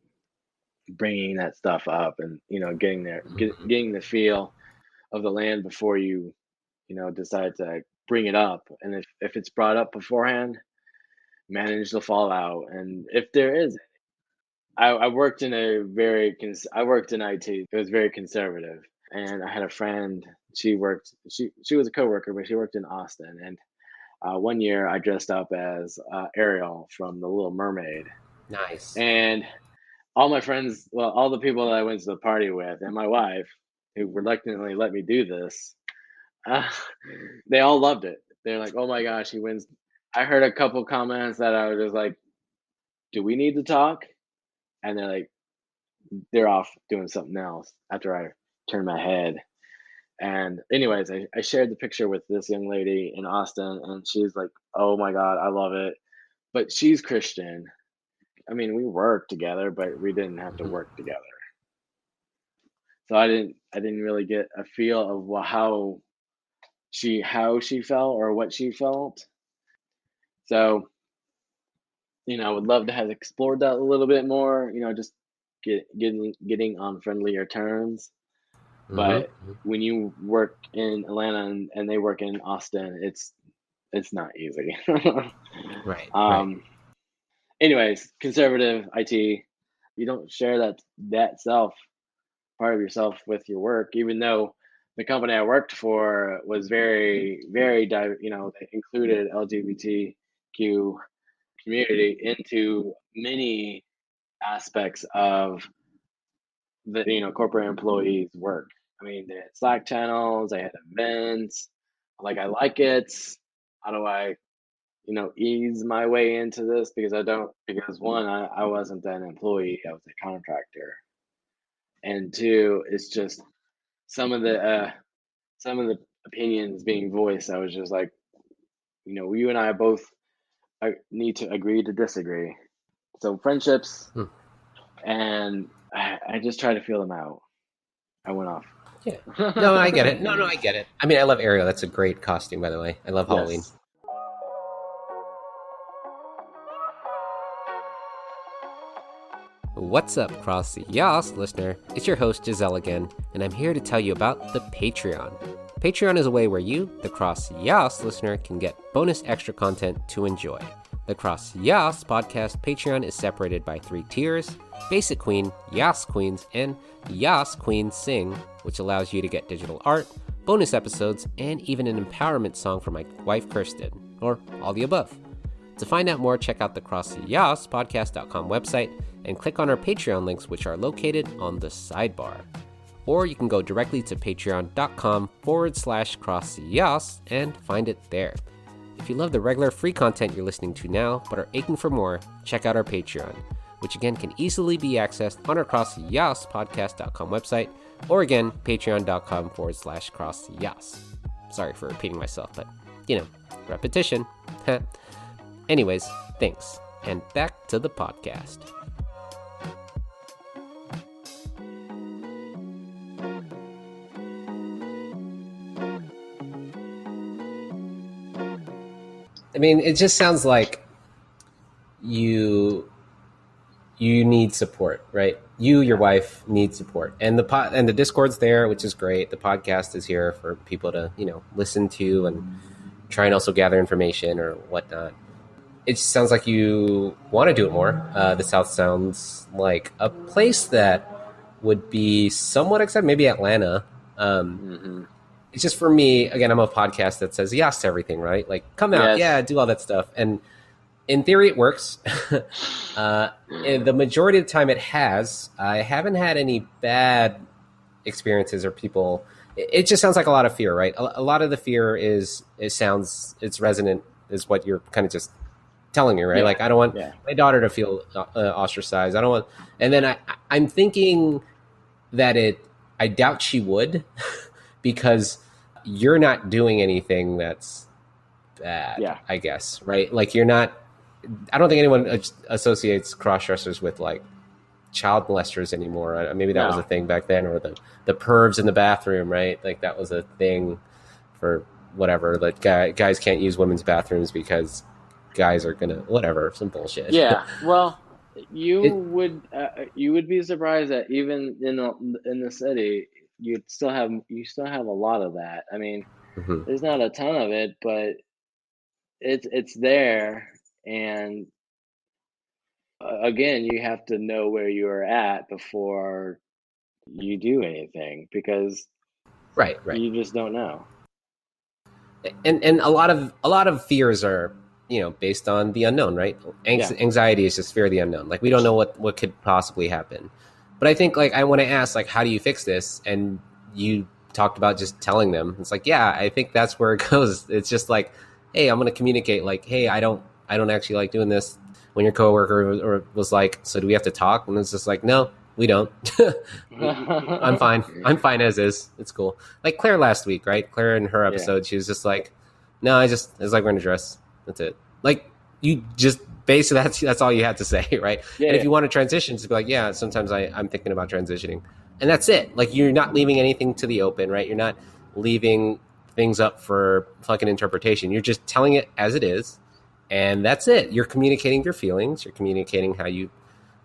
bringing that stuff up, and getting there, getting the feel of the land before you decide to bring it up. And if it's brought up beforehand, manage the fallout. And if there is, I worked in I worked in IT. It was very conservative, and I had a friend. She was a coworker, but she worked in Austin. And one year, I dressed up as Ariel from The Little Mermaid, Nice. and all my friends, well, all the people that I went to the party with, and my wife, who reluctantly let me do this, uh, they all loved it. They're like, "Oh my gosh, he wins!" I heard a couple comments that I was just like, "Do we need to talk?" And they're off doing something else after I turn my head. And anyways, I shared the picture with this young lady in Austin, and she's like, "Oh my God, I love it." But she's Christian. I mean, we worked together, but we didn't have to work together. So I didn't really get a feel of how she felt or what she felt. So, I would love to have explored that a little bit more, just getting on friendlier terms. But when you work in Atlanta and they work in Austin, it's not easy. Right. Anyways, conservative IT, you don't share that part of yourself with your work, even though the company I worked for was very, very, they included LGBTQ community into many aspects of the corporate employees' work. I mean, they had Slack channels, they had events. Like, I like it. How do I, ease my way into this? Because one, I wasn't an employee, I was a contractor. And two, it's just some of the opinions being voiced. I was just like, you and I both need to agree to disagree. So friendships, and I just try to feel them out. I went off. Yeah. No, I get it. No, I get it. I mean, I love Ariel. That's a great costume, by the way. I love Halloween. Yes. What's up, CrossYaas listener? It's your host, Giselle again, and I'm here to tell you about the Patreon. Patreon is a way where you, the CrossYaas listener, can get bonus extra content to enjoy. The CrossYaas Podcast Patreon is separated by 3 tiers: Basic Queen, YAAS Queens, and YAAS Queens Sing, which allows you to get digital art, bonus episodes, and even an empowerment song from my wife, Kirsten, or all the above. To find out more, check out the CrossYaasPodcast.com website and click on our Patreon links, which are located on the sidebar. Or you can go directly to patreon.com/CrossYaas and find it there. If you love the regular free content you're listening to now, but are aching for more, check out our Patreon, which again can easily be accessed on our CrossYaasPodcast.com website, or again, patreon.com/CrossYaas. Sorry for repeating myself, but repetition. Anyways, thanks, and back to the podcast. I mean, it just sounds like you need support, right? You, your wife, need support, and the Discord's there, which is great. The podcast is here for people to listen to and try and also gather information or whatnot. It just sounds like you want to do it more. The South sounds like a place that would be somewhat accepted, maybe Atlanta. It's just, for me, again, I'm a podcast that says yes to everything, right? Like, come out, yeah, do all that stuff. And in theory, it works. The majority of the time it has. I haven't had any bad experiences or people. It just sounds like a lot of fear, right? A lot of the fear it's resonant, is what you're kind of just telling me, right? Like, I don't want my daughter to feel ostracized. I don't want, and then I'm thinking that I doubt she would, because you're not doing anything that's bad, I guess, right? Like, you're not, I don't think anyone associates cross-dressers with like child molesters anymore. Maybe that was a thing back then, or the pervs in the bathroom, right? Like, that was a thing for whatever, like guys can't use women's bathrooms because guys are gonna whatever, some bullshit. Yeah, well, you would be surprised that even in the city, you still have a lot of that. I mean, there's not a ton of it, but it's there, and again, you have to know where you're at before you do anything, because right, you just don't know. And a lot of fears are based on the unknown, right? Anxiety is just fear of the unknown. Like, we don't know what could possibly happen. But I think, like, I want to ask, like, how do you fix this? And you talked about just telling them. It's like, yeah, I think that's where it goes. It's just like, hey, I'm going to communicate, like, hey, I don't actually like doing this. When your coworker was like, so do we have to talk? And it's just like, no, we don't. I'm fine. I'm fine as is. It's cool. Like Claire last week, right? Claire in her episode, she was just like, no, it's like wearing a dress. That's it. Like, you just basically, that's all you had to say, right? And if you want to transition, to be like, yeah, sometimes I'm thinking about transitioning, and that's it. Like, you're not leaving anything to the open, right? You're not leaving things up for fucking interpretation. You're just telling it as it is, and that's it. You're communicating your feelings. You're communicating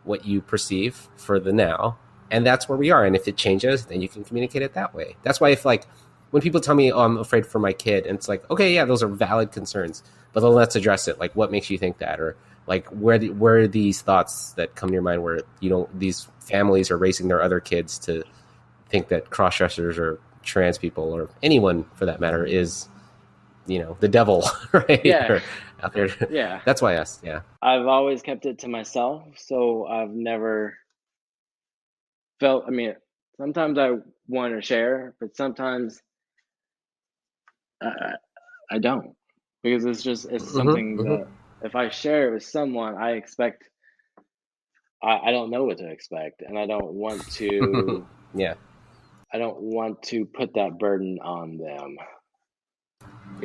what you perceive for the now, and that's where we are. And if it changes, then you can communicate it that way. That's why, if, like, when people tell me, oh, I'm afraid for my kid, and it's like, okay, yeah, those are valid concerns, but then let's address it. Like, what makes you think that? Or like, where are these thoughts that come to your mind where these families are raising their other kids to think that cross-dressers or trans people, or anyone for that matter, is the devil, right? Yeah. Or out there. Yeah. That's why us. Yeah. I've always kept it to myself, so I've never felt. I mean, sometimes I want to share, but sometimes I don't, because it's something that if I share it with someone, I expect. I don't know what to expect, and I don't want to. I don't want to put that burden on them.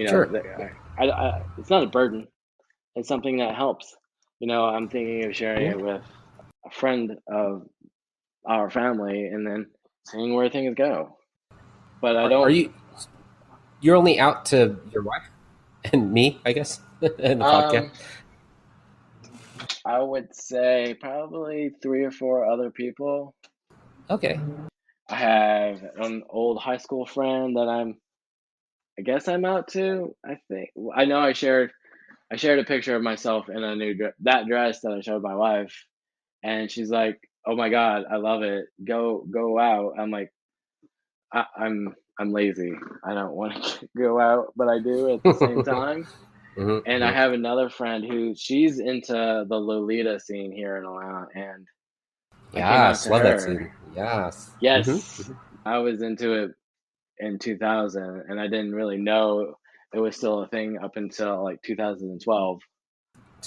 Sure. It's not a burden. It's something that helps. I'm thinking of sharing it with a friend of our family and then seeing where things go. But I Are don't. you're only out to your wife and me, I guess, in the podcast? Um, I would say probably 3 or 4 other people. Okay. I have an old high school friend that I guess I'm out to. I think I know I shared a picture of myself in a that dress that I showed my wife, and she's like, "Oh my God, I love it. Go out." I'm like, I'm lazy. I don't want to go out, but I do at the same time. And I have another friend who she's into the Lolita scene here in Atlanta, and I came out Yes, to love that her. scene. Yes. Yes, I was into it in 2000, and I didn't really know it was still a thing up until like 2012.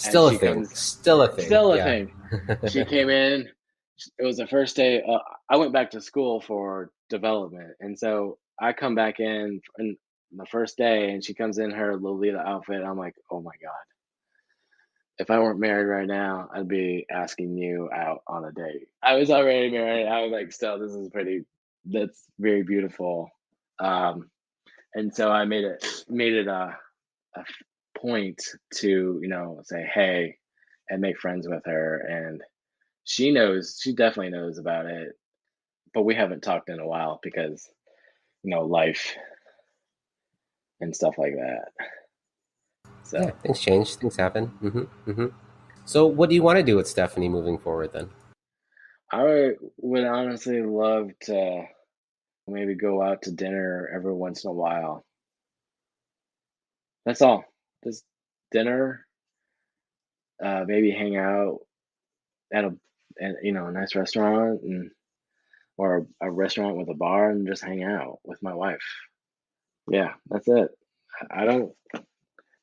And Still a she thing. comes, Still a thing. still a Yeah. thing. She came in. It was the first day. I went back to school for development, and so I come back in and the first day, and she comes in her Lolita outfit. I'm like, oh my God. If I weren't married right now, I'd be asking you out on a date. I was already married. I was like, still, that's very beautiful. Um, and so I made it a point to, say, hey, and make friends with her. And she definitely knows about it, but we haven't talked in a while because, life and stuff like that. Yeah, So things change. Things happen. So, what do you want to do with Stephanie moving forward then? would honestly love to maybe go out to dinner every once in a while. That's all. Just dinner, maybe hang out at a nice restaurant or a restaurant with a bar and just hang out with my wife. Yeah, that's it. I don't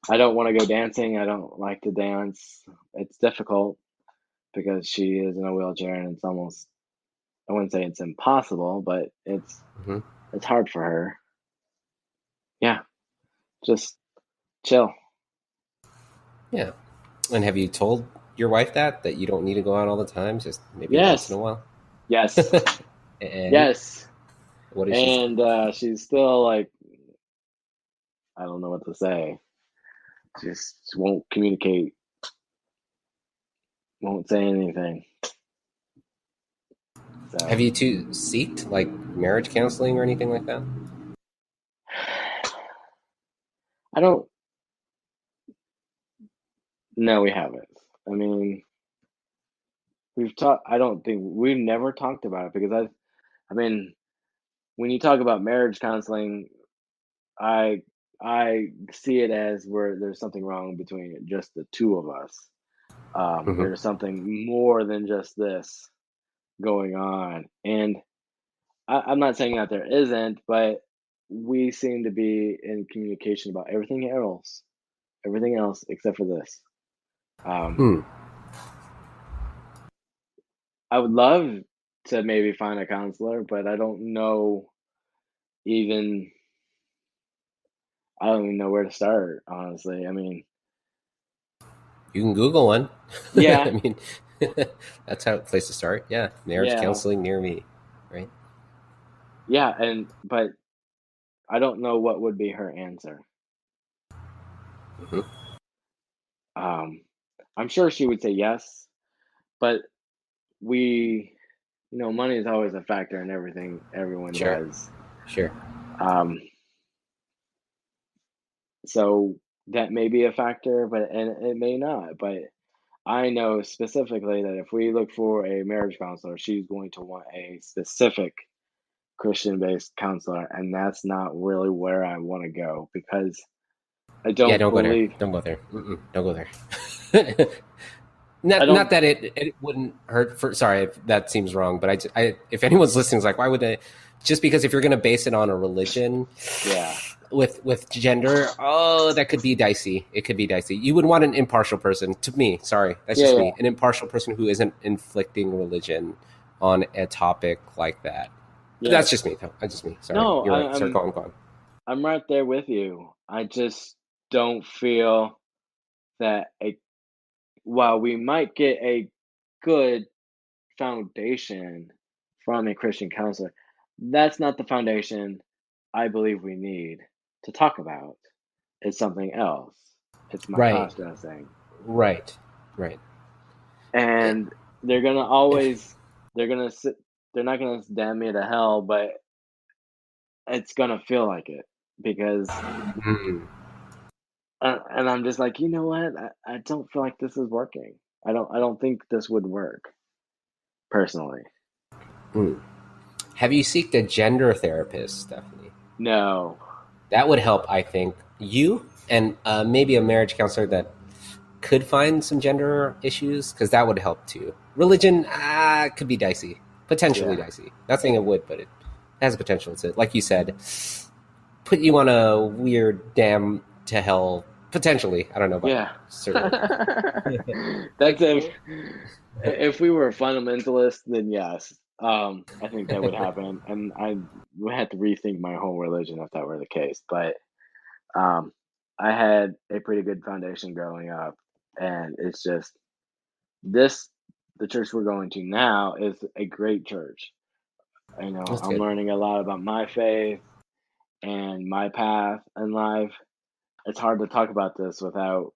I don't want to go dancing. I don't like to dance. It's difficult because she is in a wheelchair and it's almost, I wouldn't say it's impossible, but hmm it's hard for her. Yeah, just chill. Yeah. And have you told your wife that you don't need to go out all the time, just maybe once in a Yes. while? Yes. And Yes. what does she say? And she's still like, I don't know what to say. Just won't communicate, won't say anything. So Have you two seeked like marriage counseling or anything like that? I don't know. We haven't. I mean, I don't think we've never talked about it because I mean, when you talk about marriage counseling, I I see it as where there's something wrong between just the two of us. hmm There's something more than just this going on, and I'm not saying that there isn't, but we seem to be in communication about everything else except for this. Um, Hmm. I would love to maybe find a counselor, but even I don't even know where to start, honestly. I mean, You can Google one. yeah, I mean, that's how place to start. Yeah, marriage yeah, counseling near me, right? yeah, but I don't know what would be her answer. hmm Um, I'm sure she would say yes, but we, money is always a factor in everything everyone Sure, does. sure. Um, so that may be a factor, and it may not. But I know specifically that if we look for a marriage counselor, she's going to want a specific Christian-based counselor, and that's not really where I want to go because I Yeah, don't don't go there. believe Don't go there. Don't go there. I Not don't. that it wouldn't hurt for. Sorry, if that seems wrong, but if anyone's listening, is like, why would they? Just because if you're going to base it on a religion Yeah, with gender, oh, that could be dicey. It could be dicey. You would want an impartial person. To me, sorry, that's yeah, just yeah, me. An impartial person who isn't inflicting religion on a topic like that. But that's just yes. me. Though. That's just me. Sorry, No, you're right. Sorry, go on. I'm right there with you. I just don't feel that while we might get a good foundation from a Christian counselor, that's not the foundation I believe we need to talk about. It's something else. It's my Right. cross-dressing. Right. And they're not gonna damn me to hell, but it's gonna feel like it because, Mm. and I'm just like, you know what? I don't feel like this is working. I don't think this would work personally. Mm. Have you seeked a gender therapist, Stephanie? No. That would help, I think. You and maybe a marriage counselor that could find some gender issues, because that would help too. Religion could be dicey, potentially dicey. Not saying it would, but it has potential to, like you said, put you on a weird damn to hell. Potentially, I don't know about certainly. That's if we were a fundamentalist, then yes. I think that would happen, and I would have to rethink my whole religion if that were the case. But I had a pretty good foundation growing up, and it's just the church we're going to now is a great church. You know, That's I'm good. learning a lot about my faith and my path in life. It's hard to talk about this without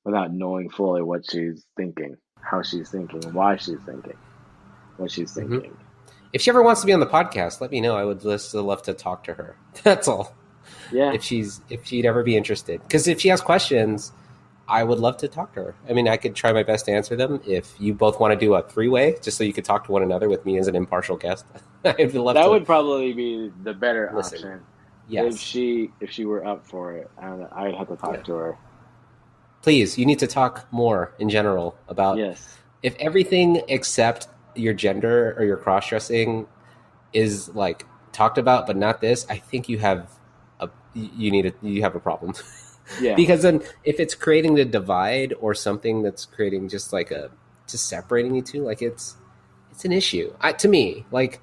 knowing fully what she's thinking, how she's thinking, why she's thinking, what she's thinking. If she ever wants to be on the podcast, let me know. I would just love to talk to her. That's all. Yeah. If she'd ever be interested, because if she has questions, I would love to talk to her. I mean, I could try my best to answer them. If you both want to do a 3-way, just so you could talk to one another with me as an impartial guest, I'd love that to. would probably be the better Listen. option. Yes. If she were up for it, I'd have to talk to her. Please, you need to talk more in general about if everything except your gender or your cross-dressing is like talked about, but not this. I think you have a problem. Yeah. Because then if it's creating the divide or something that's creating just like just separating you two, like it's an issue to me. Like,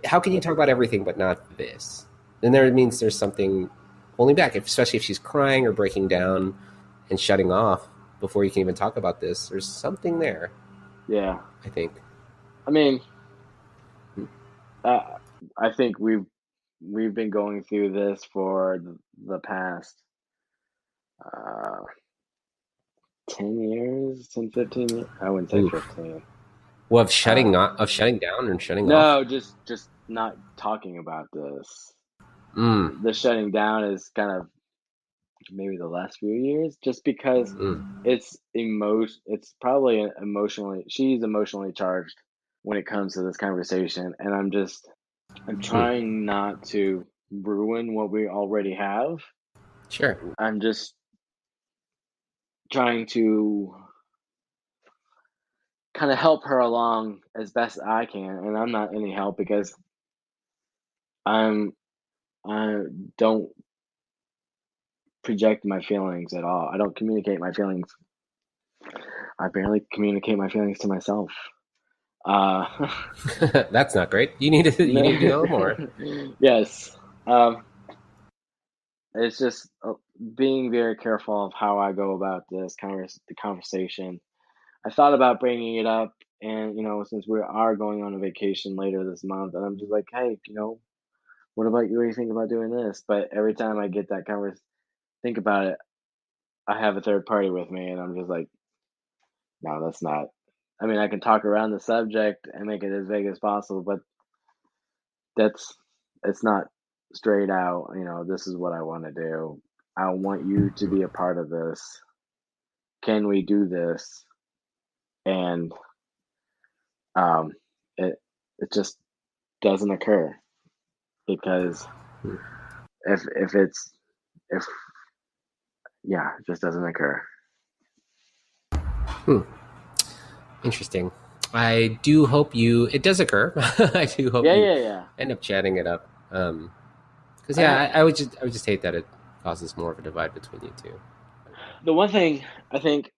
how can you talk about everything but not this? Then there means there's something holding back, especially if she's crying or breaking down and shutting off before you can even talk about this. There's something there. Yeah. I think. I mean, I think we've been going through this for the past 10 years, 10, 15 years. I wouldn't say 15. Well, of shutting down and shutting off? No, just not talking about this. The shutting down is kind of maybe the last few years, just because it's probably she's emotionally charged when it comes to this conversation, and I'm trying not to ruin what we already have. Sure. I'm just trying to kind of help her along as best I can, and I'm not any help because I don't project my feelings at all. I don't communicate my feelings. I barely communicate my feelings to myself. That's not great. You need to do a little more. Yes. It's just being very careful of how I go about this the conversation. I thought about bringing it up, and since we are going on a vacation later this month, and I'm just like, hey, what about you? What do you think about doing this? But every time I get that think about it, I have a third party with me, and I'm just like, no, that's not. I mean, I can talk around the subject and make it as vague as possible, but it's not straight out. This is what I want to do. I want you to be a part of this. Can we do this? And it just doesn't occur because it just doesn't occur. Interesting. I do hope it does occur. I do hope you end up chatting it up. Because I would just hate that it causes more of a divide between you two. The one thing I think,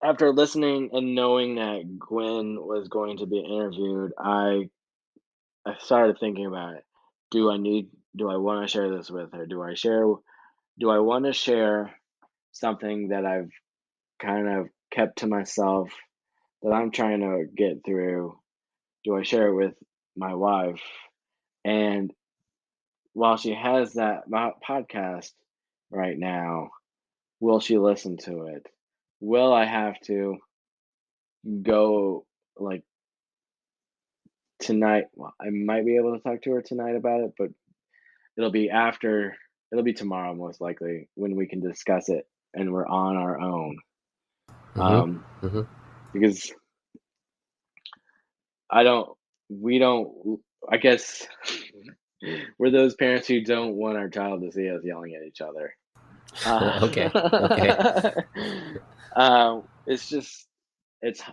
after listening and knowing that Gwen was going to be interviewed, I started thinking about it. Do I want to share this with her? Do I share do I want to share something that I've kind of kept to myself that I'm trying to get through? Do I share it with my wife? And while she has that podcast right now, will she listen to it? Will I have to go like tonight? Well, I might be able to talk to her tonight about it, but it'll be after, it'll be tomorrow most likely when we can discuss it and we're on our own. Because I guess we're those parents who don't want our child to see us yelling at each other. Okay. It's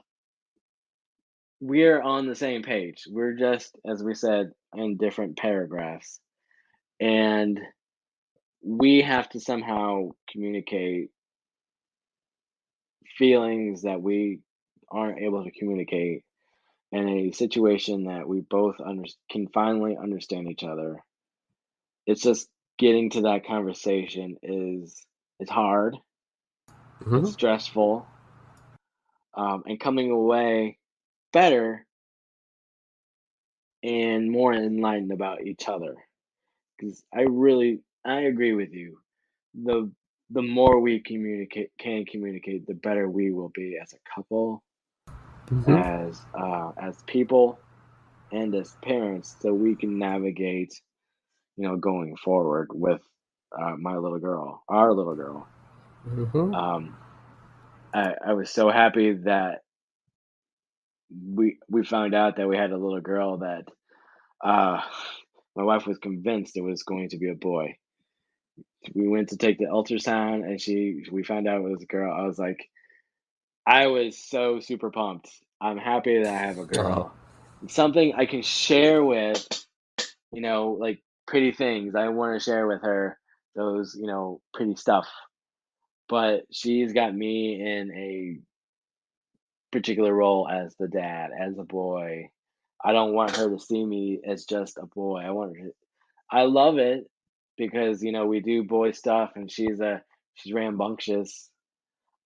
we're on the same page. We're just, as we said, in different paragraphs, and we have to somehow communicate feelings that we aren't able to communicate in a situation that we both can finally understand each other. It's just getting to that conversation it's hard, it's stressful, and coming away better and more enlightened about each other. Because I agree with you. The more we can communicate, the better we will be as a couple, as people, and as parents, so we can navigate, going forward with our little girl. I was so happy that we found out that we had a little girl that my wife was convinced it was going to be a boy. We went to take the ultrasound and we found out it was a girl. I was so super pumped. I'm happy that I have a girl. It's something I can share with, like pretty things. I want to share with her those, pretty stuff. But she's got me in a particular role as the dad, as a boy. I don't want her to see me as just a boy. I love it because, we do boy stuff and she's rambunctious.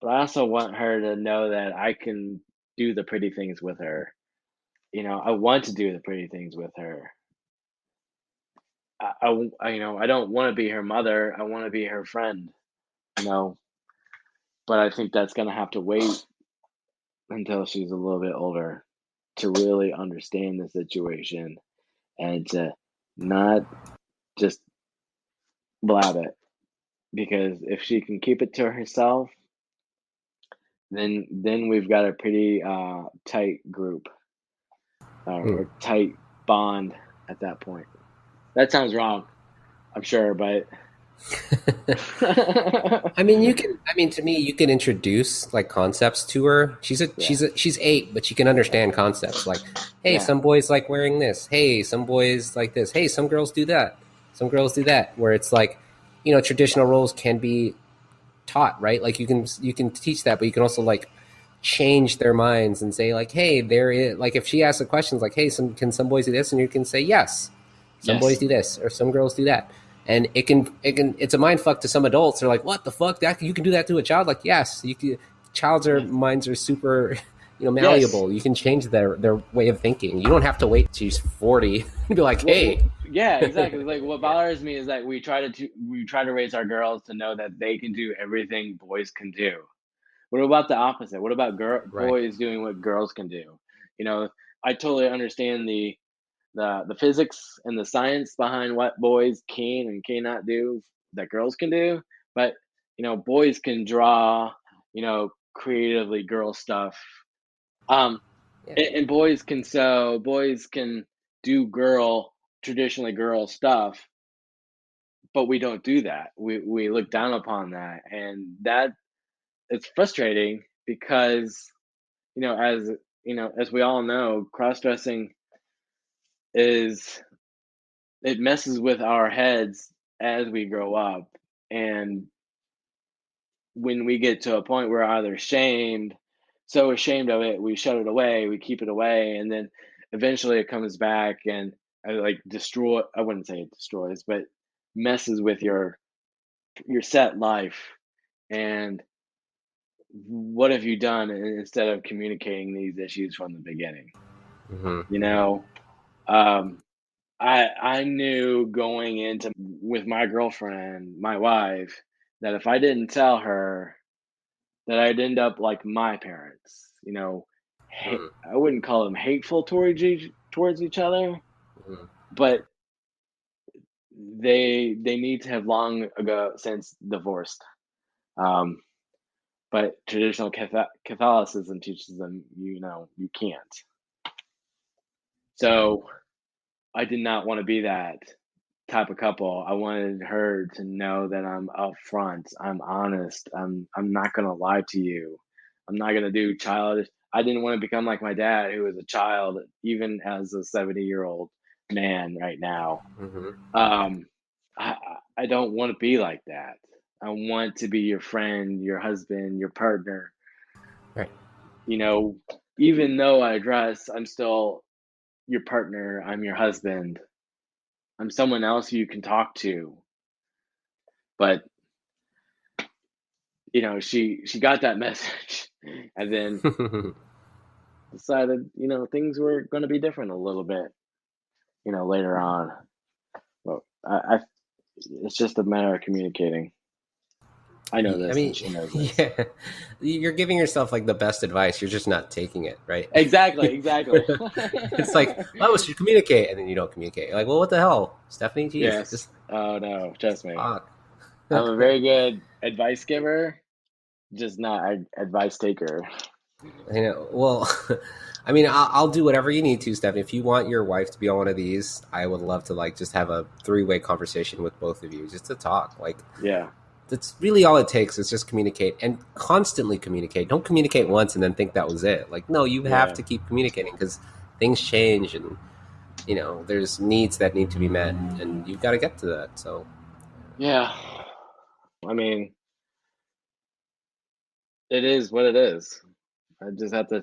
But I also want her to know that I can do the pretty things with her. I want to do the pretty things with her. I don't want to be her mother. I want to be her friend, but I think that's going to have to wait until she's a little bit older to really understand the situation and to not just blab it. Because if she can keep it to herself, then we've got a pretty tight group or tight bond at that point. That sounds wrong, I'm sure, but I mean, to me, you can introduce like concepts to her. She's 8, but she can understand concepts like, hey, some boys like wearing this. Hey, some boys like this. Hey, some girls do that. Some girls do that. Where it's like, traditional roles can be taught, right? Like you can teach that, but you can also like change their minds and say like, hey, there is, like if she asks a question like, hey, can some boys do this, and you can say yes, some boys do this or some girls do that. And it's a mind fuck to some adults. They're like, what the fuck? That you can do that to a child? Like, yes, you can. Minds are super, malleable. Yes. You can change their way of thinking. You don't have to wait till she's 40 and be like, hey. Yeah, exactly. Like what bothers me is that we try to raise our girls to know that they can do everything boys can do. What about the opposite? What about boys doing what girls can do? I totally understand the physics and the science behind what boys can and cannot do that girls can do, but boys can draw, creatively girl stuff, and boys can sew, boys can do traditionally girl stuff, but we don't do that. We look down upon that, and that it's frustrating because as we all know, cross-dressing it messes with our heads as we grow up. And when we get to a point where either so ashamed of it, we shut it away, we keep it away, and then eventually it comes back and I wouldn't say it destroys, but messes with your your set life, and what have you done instead of communicating these issues from the beginning? Mm-hmm. You know, I knew going into with my girlfriend, my wife, that if I didn't tell her, that I'd end up like my parents. You know, I wouldn't call them hateful towards each other, Mm-hmm. but they need to have long ago since divorced. But traditional Catholicism teaches them, you know, you can't. So I did not want to be that type of couple. I wanted her to know that I'm upfront, I'm honest, I'm not gonna lie to you. I'm not gonna do childish. I didn't want to become like my dad, who was a child, even as a 70-year-old man right now. Mm-hmm. I don't want to be like that. I want to be your friend, your husband, your partner. Right. You know, even though I dress, I'm still your partner. I'm your husband. I'm someone else you can talk to. But you know, she got that message, and then decided, you know, things were going to be different a little bit. You know, later on. Well, it's just a matter of communicating. I know this, and she knows this. Yeah, you're giving yourself like the best advice. You're just not taking it, right? Exactly. It's like, oh, we should communicate, and then you don't communicate. You're like, well, what the hell, Stephanie? Jeez, Yes. just Oh no, trust me. talk. I'm a very good advice giver, just not advice taker. You know, well, I mean, I'll do whatever you need to, Stephanie. If you want your wife to be on one of these, I would love to like just have a 3-way conversation with both of you, just to talk. Like, Yeah. that's really all it takes is just communicate and constantly communicate. Don't communicate once and then think that was it. Like, no, you have to keep communicating because things change and, you know, there's needs that need to be met and you've got to get to that. So, yeah. I mean, it is what it is. I just have to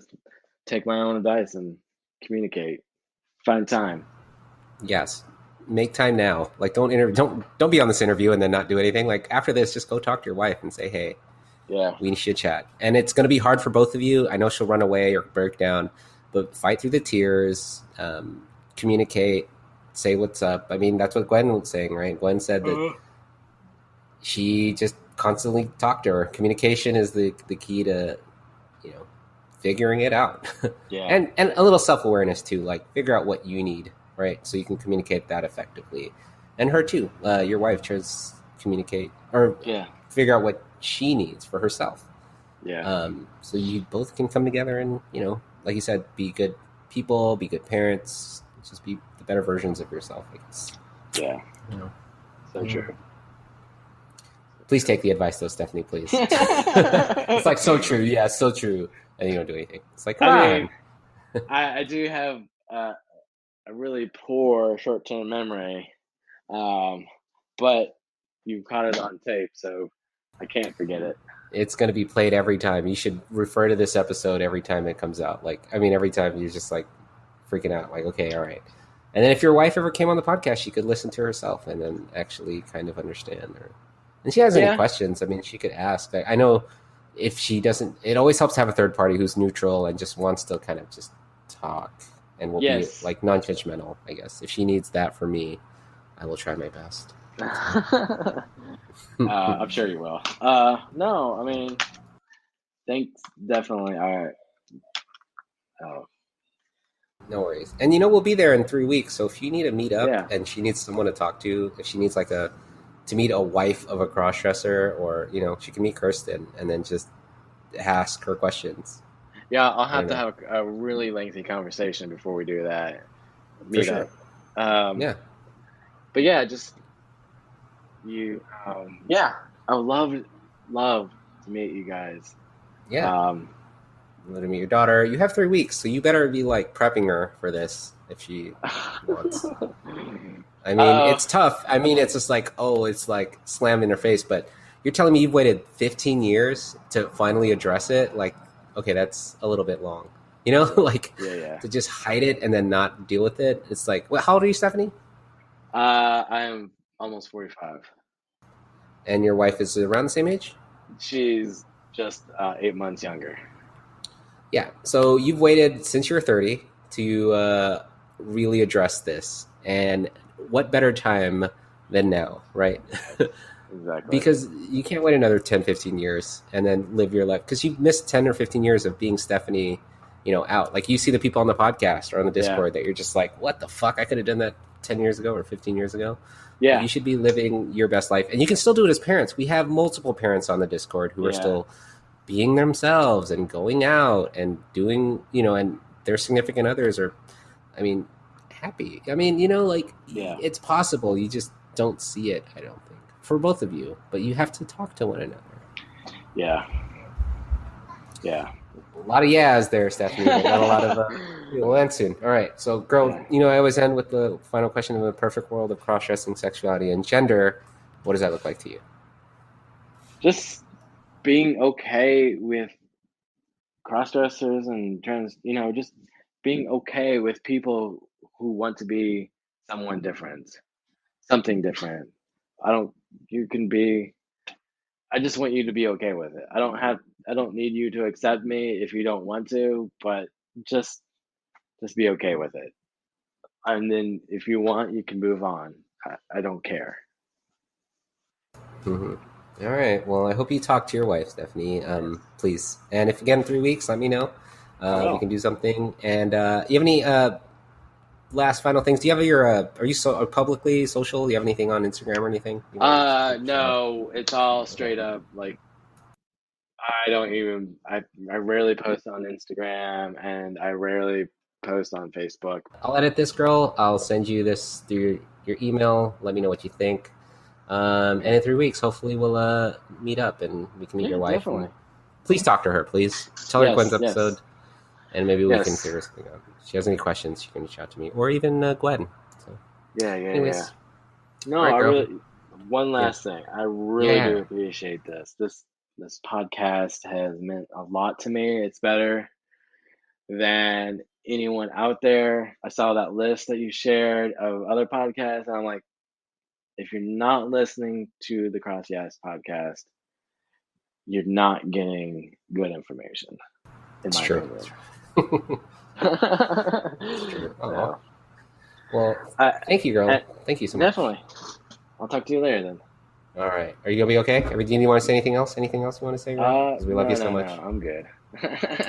take my own advice and communicate. Find time. yes, make time now. Like, don't be on this interview and then not do anything. Like, after this, just go talk to your wife and say, hey, we should chat. And it's going to be hard for both of you. I know she'll run away or break down, but fight through the tears, communicate, say what's up. I mean, that's what Gwen was saying, right? Gwen said that she just constantly talked to her. Communication is the key to, you know, figuring it out. And a little self-awareness too, like figure out what you need, right? So you can communicate that effectively. And her too, your wife, tries to communicate or figure out what she needs for herself. So you both can come together and, you know, like you said, be good people, be good parents, just be the better versions of yourself, I guess. Yeah. You know? So true. Please take the advice though, Stephanie, please. It's like so true. Yeah, so true. And you don't do anything. It's like, come on. I do have a really poor short-term memory, but you caught it on tape, so I can't forget it. It's going to be played every time. You should refer to this episode every time it comes out. Like, I mean, every time you're just like freaking out, like, okay, all right. And then if your wife ever came on the podcast, she could listen to herself and then actually kind of understand her. And she has any questions, I mean, she could ask. I know if she doesn't, it always helps to have a third party who's neutral and just wants to kind of just talk and will be like non-judgmental, I guess. If she needs that for me, I will try my best. I'm sure you will. No, I mean, thanks. Definitely. No worries. And you know, we'll be there in 3 weeks. So if you need to meet up and she needs someone to talk to, if she needs like to meet a wife of a crossdresser, or, you know, she can meet Kirsten and then just ask her questions. Yeah, I'll have to have a really lengthy conversation before we do that. Meet up. But yeah, just you. I would love to meet you guys. Let her meet your daughter. You have 3 weeks, so you better be like prepping her for this if she wants. I mean, it's tough. I mean, it's just like, it's like slammed in her face. But you're telling me you've waited 15 years to finally address it? Like, okay, that's a little bit long. You know, like to just hide it and then not deal with it. It's like, how old are you, Stephanie? I am almost 45. And your wife is around the same age? She's just 8 months younger. Yeah. So you've waited since you were 30 to really address this. And what better time than now, right? Exactly. Because you can't wait another 10, 15 years and then live your life. Because you've missed 10 or 15 years of being Stephanie, out. Like you see the people on the podcast or on the Discord that you're just like, what the fuck? I could have done that 10 years ago or 15 years ago. Yeah. You should be living your best life. And you can still do it as parents. We have multiple parents on the Discord who are still being themselves and going out and doing, and their significant others are, happy. It's possible. You just don't see it, I don't think, for both of you. But you have to talk to one another. Yeah. Yeah. A lot of YAAS there, Stephanie. But not a lot of we'll end soon. All right. So, girl, I always end with the final question: in the perfect world of cross-dressing, sexuality, and gender, what does that look like to you? Just being okay with cross-dressers and trans, just being okay with people who want to be something different. I just want you to be okay with it. I don't need you to accept me if you don't want to, but just be okay with it. And then if you want, you can move on. I don't care. Mm-hmm. All right. Well, I hope you talk to your wife, Stephanie, please. And if again, 3 weeks, let me know. We can do something. And you have any last final things? Do you have are you publicly social? Do you have anything on Instagram or anything? No, it's all straight up. Like, I rarely post on Instagram and I rarely post on Facebook. I'll edit this, girl. I'll send you this through your email. Let me know what you think. And in 3 weeks, hopefully we'll meet up and we can meet your wife. Definitely. Please talk to her, please. Tell her Gwen's episode, and maybe we can figure something out. If she has any questions, she can reach out to me, or even Gwen. So, anyways. No, right, one last thing. I really do appreciate this. This podcast has meant a lot to me. It's better than anyone out there. I saw that list that you shared of other podcasts, and I'm like, if you're not listening to the CrossYaas podcast, you're not getting good information. It's true. It's true. Oh. Well, thank you, girl. Thank you so much. Definitely. I'll talk to you later then. All right. Are you going to be okay? Do you want to say anything else? Anything else you want to say? Because we love you so much. No, I'm good.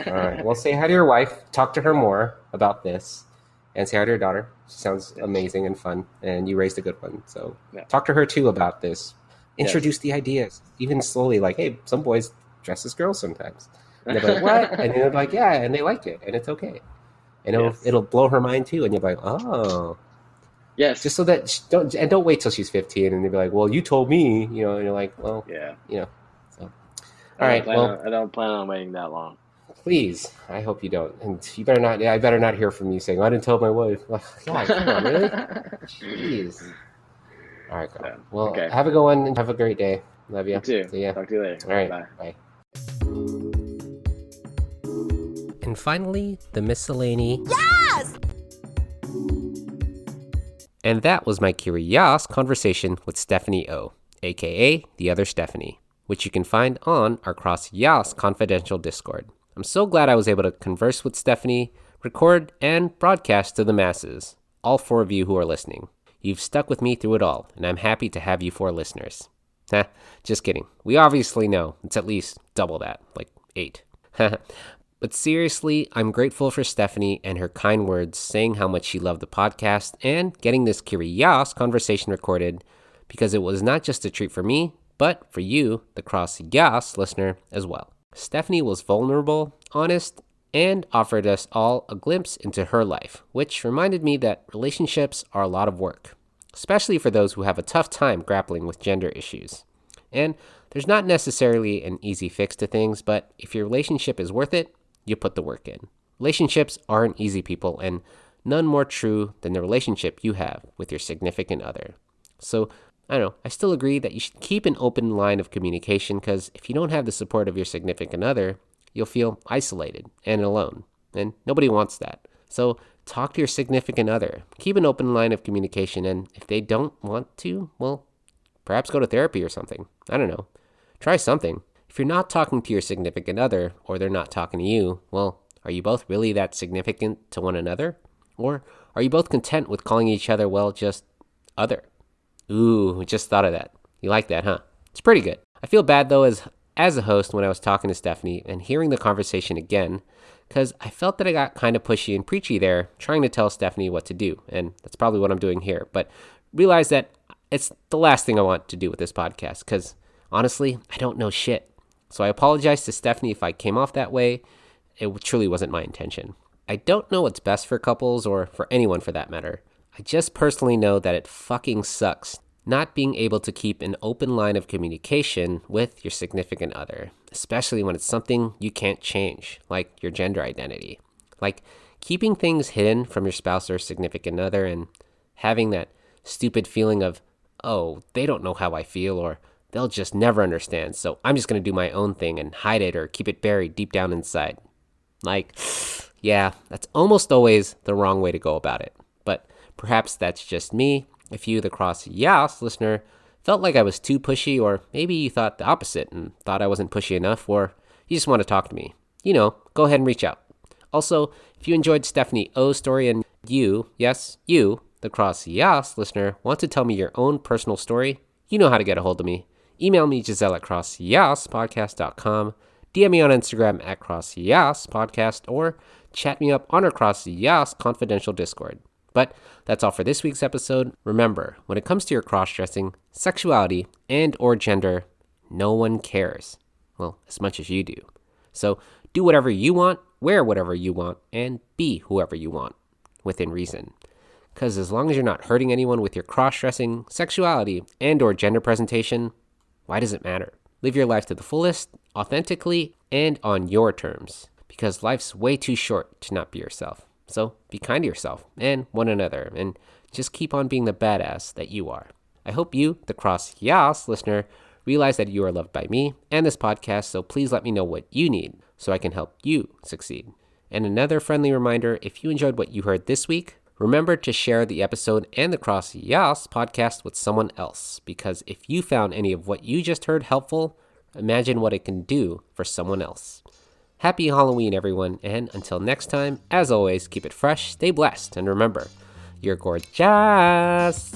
All right. Well, say hi to your wife. Talk to her more about this. And say hi to your daughter. She sounds amazing and fun. And you raised a good one. So talk to her, too, about this. Introduce the ideas. Even slowly, like, hey, some boys dress as girls sometimes. And they're like, what? And they're like, yeah, and they like it. And it's okay. And it'll blow her mind, too. And you'll be like, oh. Yes. Just so that don't wait till she's 15 and they'll be like, well, you told me, and you're like, well, So, all right. Well, I don't plan on waiting that long. Please, I hope you don't. And you better not. I better not hear from you saying I didn't tell my wife. God, come on, really? Jeez. All right, girl. Well, have a good one and have a great day. Love you. You too. See ya. Talk to you later. All right. Bye. And finally, the miscellany. Yes! And that was my Curi YAAS conversation with Stephanie O, aka the other Stephanie, which you can find on our CrossYaas confidential Discord. I'm so glad I was able to converse with Stephanie, record, and broadcast to the masses, all 4 of you who are listening. You've stuck with me through it all, and I'm happy to have you 4 listeners. Just kidding. We obviously know it's at least double that, like 8. But seriously, I'm grateful for Stephanie and her kind words saying how much she loved the podcast and getting this Curi YAAS conversation recorded, because it was not just a treat for me, but for you, the CrossYaas listener, as well. Stephanie was vulnerable, honest, and offered us all a glimpse into her life, which reminded me that relationships are a lot of work, especially for those who have a tough time grappling with gender issues. And there's not necessarily an easy fix to things, but if your relationship is worth it, you put the work in. Relationships aren't easy, people, and none more true than the relationship you have with your significant other. So, I still agree that you should keep an open line of communication, because if you don't have the support of your significant other, you'll feel isolated and alone, and nobody wants that. So talk to your significant other. Keep an open line of communication, and if they don't want to, well, Perhaps go to therapy or something. I don't know. Try something. If you're not talking to your significant other, or they're not talking to you, well, are you both really that significant to one another? Or are you both content with calling each other, well, just other? Ooh, just thought of that. You like that, huh? It's pretty good. I feel bad, though, as a host when I was talking to Stephanie and hearing the conversation again, because I felt that I got kind of pushy and preachy there, trying to tell Stephanie what to do, and that's probably what I'm doing here. But realize that it's the last thing I want to do with this podcast, because honestly, I don't know shit. So I apologize to Stephanie if I came off that way. It truly wasn't my intention. I don't know what's best for couples, or for anyone for that matter. I just personally know that it fucking sucks not being able to keep an open line of communication with your significant other, especially when it's something you can't change, like your gender identity. Like keeping things hidden from your spouse or significant other and having that stupid feeling of, oh, they don't know how I feel, or they'll just never understand, so I'm just going to do my own thing and hide it or keep it buried deep down inside. Like, yeah, that's almost always the wrong way to go about it. But perhaps that's just me. If you, the CrossYaas listener, felt like I was too pushy, or maybe you thought the opposite and thought I wasn't pushy enough, or you just want to talk to me, go ahead and reach out. Also, if you enjoyed Stephanie O's story and you, yes, you, the CrossYaas listener, want to tell me your own personal story, you know how to get a hold of me. Email me, Giselle at CrossYaasPodcast.com, DM me on Instagram at CrossYaas Podcast, or chat me up on our CrossYaas Confidential Discord. But that's all for this week's episode. Remember, when it comes to your cross-dressing, sexuality, and or gender, no one cares. Well, as much as you do. So do whatever you want, wear whatever you want, and be whoever you want, within reason. Because as long as you're not hurting anyone with your cross-dressing, sexuality, and or gender presentation, why does it matter? Live your life to the fullest, authentically, and on your terms. Because life's way too short to not be yourself. So be kind to yourself and one another, and just keep on being the badass that you are. I hope you, the CrossYaas listener, realize that you are loved by me and this podcast, so please let me know what you need so I can help you succeed. And another friendly reminder, if you enjoyed what you heard this week, remember to share the episode and the CrossYaas podcast with someone else, because if you found any of what you just heard helpful, imagine what it can do for someone else. Happy Halloween, everyone, and until next time, as always, keep it fresh, stay blessed, and remember, you're gorgeous!